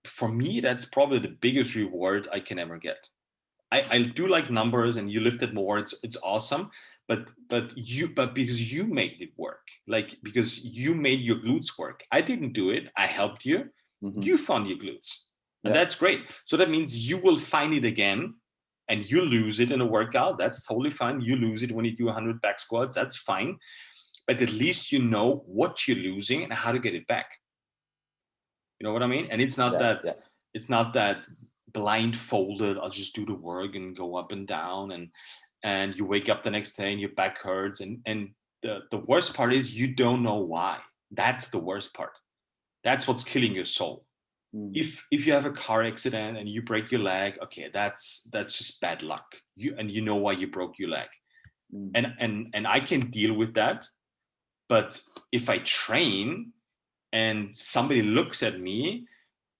for me, that's probably the biggest reward I can ever get. I do like numbers, and you lifted more. It's awesome, but because you made it work, like, because you made your glutes work. I didn't do it. I helped you. You found your glutes, and that's great. So that means you will find it again, and you lose it in a workout. That's totally fine. You lose it when you do 100 back squats. That's fine, but at least you know what you're losing and how to get it back. You know what I mean? And it's not it's not that blindfolded, I'll just do the work and go up and down, and you wake up the next day and your back hurts, and the worst part is you don't know why. That's the worst part. That's what's killing your soul. If you have a car accident and you break your leg, okay, that's just bad luck. You know why you broke your leg. And I can deal with that. But if I train and somebody looks at me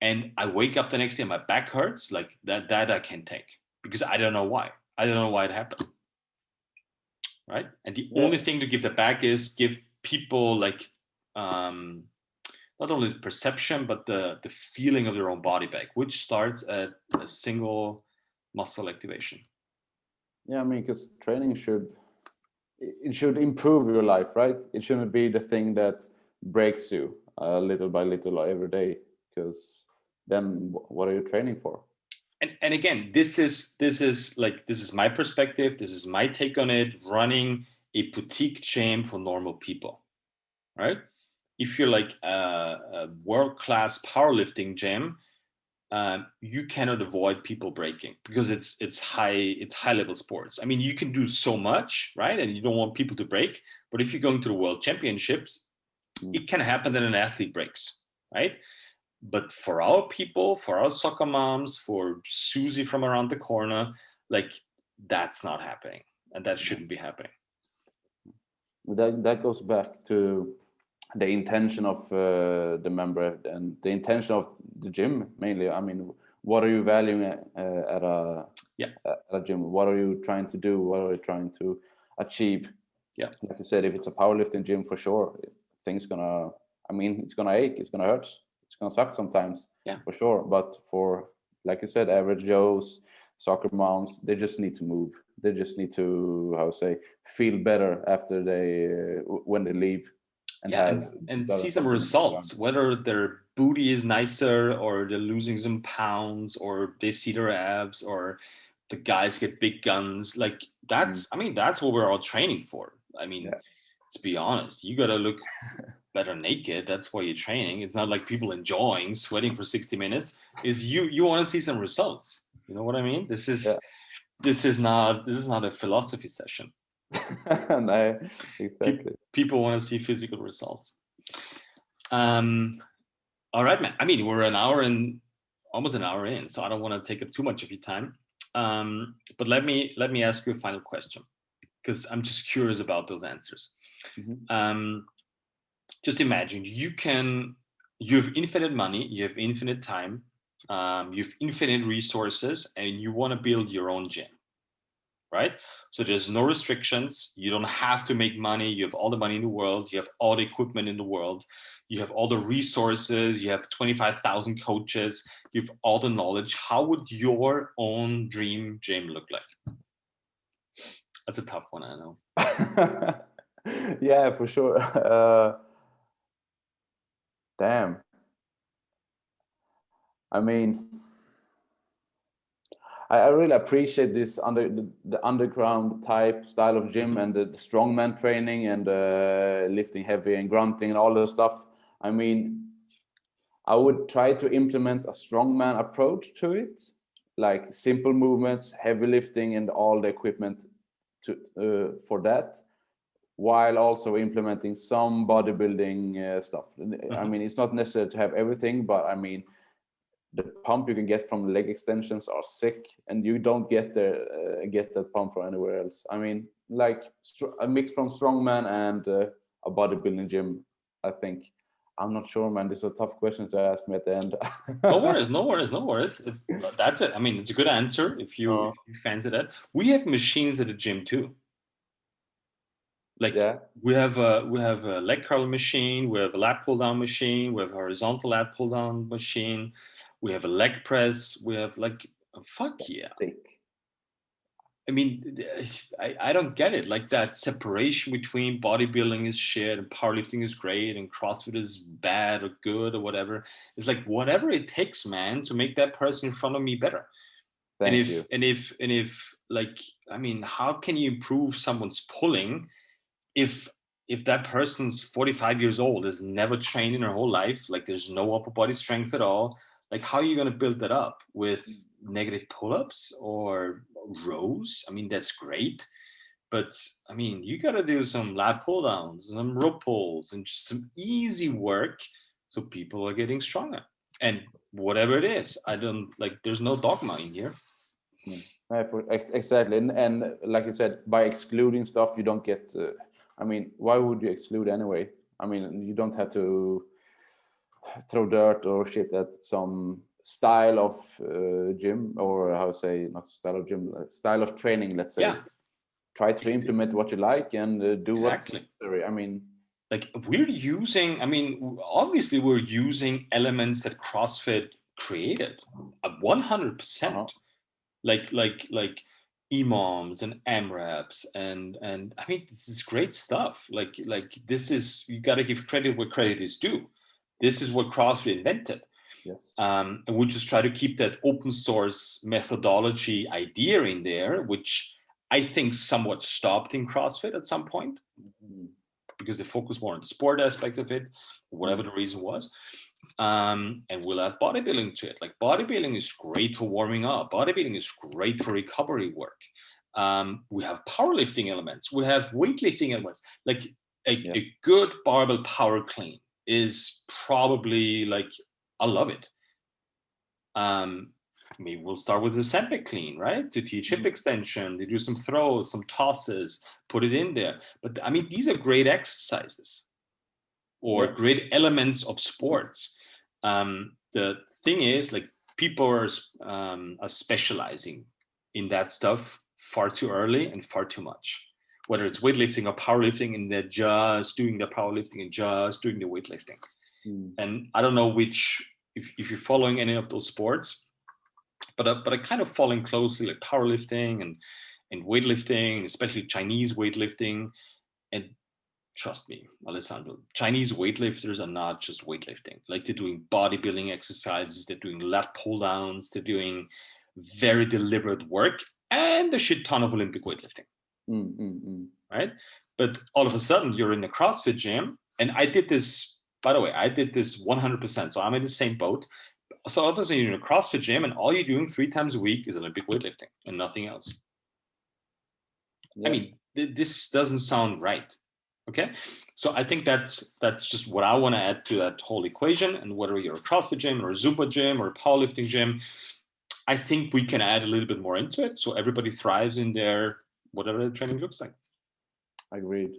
and I wake up the next day and my back hurts, like that I can take, because I don't know why. I don't know why it happened. Right? And the only thing to give that back is give people like not only the perception, but the feeling of their own body back, which starts at a single muscle activation. Yeah, I mean, because training should improve your life, right? It shouldn't be the thing that breaks you little by little every day, because then what are you training for? And again, this is my perspective. This is my take on it. Running a boutique gym for normal people, right? If you're like a world-class powerlifting gym, you cannot avoid people breaking, because it's high level sports. I mean, you can do so much, right? And you don't want people to break. But if you're going to the world championships, it can happen that an athlete breaks, right? But for our people, for our soccer moms, for Susie from around the corner, like that's not happening, and that shouldn't be happening. That goes back to the intention of the member and the intention of the gym mainly. I mean, what are you valuing at a gym? What are you trying to do? What are you trying to achieve? Yeah, like you said, if it's a powerlifting gym, for sure, it's gonna ache, it's gonna hurt, it's gonna suck sometimes. Yeah, for sure. But for, like you said, average Joes, soccer moms, they just need to move. They just need to feel better after they when they leave. And see some results, whether their booty is nicer or they're losing some pounds or they see their abs or the guys get big guns. Like that's I mean, that's what we're all training for. I mean, let's be honest, you got to look better naked. That's why you're training. It's not like people enjoying sweating for 60 minutes. Is you want to see some results. You know what I mean? This is not a philosophy session. No, exactly. People want to see physical results. All right, man. I mean, we're almost an hour in, so I don't want to take up too much of your time. But let me ask you a final question, because I'm just curious about those answers. Just imagine you have infinite money, you have infinite time, you have infinite resources, and you want to build your own gym. Right? So there's no restrictions. You don't have to make money. You have all the money in the world. You have all the equipment in the world. You have all the resources. You have 25,000 coaches. You have all the knowledge. How would your own dream gym look like? That's a tough one, I know. Yeah, for sure. Damn. I mean, I really appreciate this the underground type style of gym and the strongman training and lifting heavy and grunting and all this stuff. I mean, I would try to implement a strongman approach to it, like simple movements, heavy lifting, and all the equipment for that, while also implementing some bodybuilding stuff. I mean, it's not necessary to have everything, but I mean, the pump you can get from leg extensions are sick, and you don't get that pump from anywhere else. I mean, like a mix from strongman and a bodybuilding gym. I think. I'm not sure, man. These are tough questions to ask me at the end. No worries. That's it. I mean, it's a good answer if you fancy that. We have machines at the gym too. Like we have a leg curl machine, we have a lat pull down machine, we have a horizontal lat pull down machine, we have a leg press, we have like fuck yeah. I mean, I don't get it. Like that separation between bodybuilding is shit and powerlifting is great and CrossFit is bad or good or whatever. It's like whatever it takes, man, to make that person in front of me better. And if like, I mean, how can you improve someone's pulling if that person's 45 years old, has never trained in her whole life, like there's no upper body strength at all? Like, how are you going to build that up with negative pull-ups or rows? I mean, that's great, but I mean, you got to do some lat pull downs, some rope pulls, and just some easy work, so people are getting stronger. And whatever it is. I don't like. There's no dogma in here. Exactly, and like you said, by excluding stuff, you don't get. I mean, why would you exclude anyway? I mean, you don't have to throw dirt or shit at some style of gym, or how to say, not style of gym, style of training. Let's say. Yeah. Try to implement what you like and do what's Exactly. necessary. I mean, like we're using. I mean, obviously, we're using elements that CrossFit created, 100%. Like EMOMs and AMRAPs and I mean, this is great stuff. Like this is, you got to give credit where credit is due. This is what CrossFit invented. yes. And we just try to keep that open source methodology idea in there, which I think somewhat stopped in CrossFit at some point because they focus more on the sport aspect of it, whatever the reason was. And we'll add bodybuilding to it. Like bodybuilding is great for warming up. Bodybuilding is great for recovery work. We have powerlifting elements. We have weightlifting elements. Like a good barbell power clean is probably like, I love it. Maybe we'll start with the sandbag clean, right? To teach hip extension, they do some throws, some tosses, put it in there. But I mean, these are great exercises or great elements of sports. The thing is, like, people are specializing in that stuff far too early and far too much. Whether it's weightlifting or powerlifting, and they're just doing the powerlifting and just doing the weightlifting. And I don't know which, if you're following any of those sports, but I kind of following closely like powerlifting and weightlifting, especially Chinese weightlifting. And trust me, Alessandro, Chinese weightlifters are not just weightlifting. Like, they're doing bodybuilding exercises, they're doing lat pull downs, they're doing very deliberate work, and a shit ton of Olympic weightlifting. Right? But all of a sudden, you're in a CrossFit gym, and I did this, by the way, I did this 100%. So I'm in the same boat. So all of a sudden, you're in a CrossFit gym, and all you're doing 3 times a week is Olympic weightlifting and nothing else. I mean, this doesn't sound right. Okay, so I think that's just what I want to add to that whole equation. And whether you're a CrossFit gym or a Zumba gym or a powerlifting gym, I think we can add a little bit more into it so everybody thrives in their whatever the training looks like. Agreed.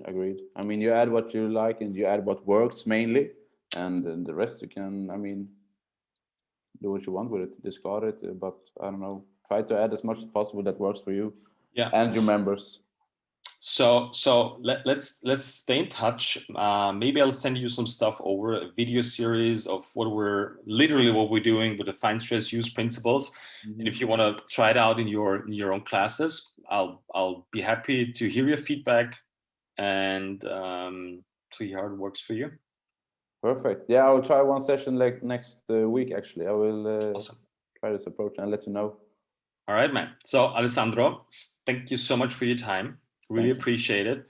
I mean, you add what you like and you add what works mainly, and then the rest you can, I mean, do what you want with it, discard it, but I don't know, try to add as much as possible that works for you and your members. So let's stay in touch. Maybe I'll send you some stuff over, a video series of what we're doing with the Find Stress Use principles. And if you want to try it out in your own classes, I'll be happy to hear your feedback and see how it works for you. Perfect. Yeah, I will try one session like next week. Actually, I will awesome. Try this approach and let you know. All right, man. So Alessandro, thank you so much for your time. Really appreciate it.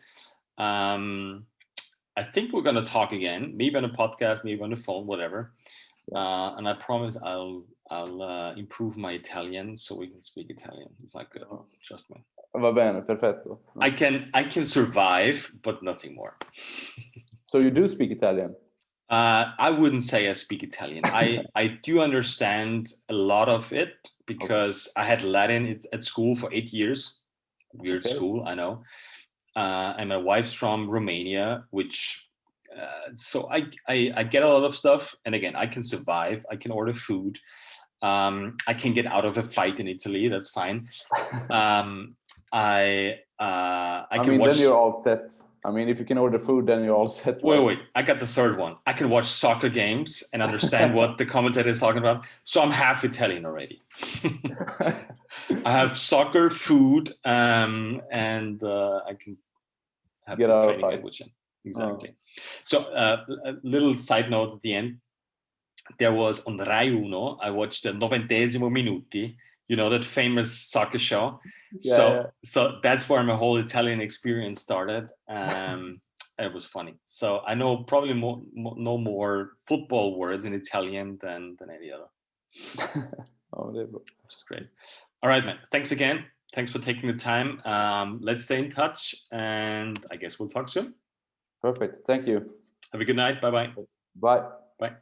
I think we're going to talk again, maybe on a podcast, maybe on the phone, whatever. And I promise I'll improve my Italian so we can speak Italian. It's not good. Trust me. Va bene, perfetto. I can survive, but nothing more. So you do speak Italian? I wouldn't say I speak Italian. I do understand a lot of it because I had Latin at school for 8 years. Weird school, I know. And my wife's from Romania, which so I get a lot of stuff. And again, I can survive. I can order food. I can get out of a fight in Italy. That's fine. I can watch. Then you're all set. I mean, if you can order food, then you're all set. Right? Wait. I got the third one. I can watch soccer games and understand what the commentator is talking about. So I'm half Italian already. I have soccer, food, and I can have get the out training of language in. Exactly. So a little side note at the end. There was on Rai Uno, I watched the 90 Minuti, you know, that famous soccer show. So that's where my whole Italian experience started. It was funny. So I know probably no more football words in Italian than any other. Which is great. All right, man. Thanks again. Thanks for taking the time. Let's stay in touch, and I guess we'll talk soon. Perfect. Thank you. Have a good night. Bye-bye. Bye. Bye.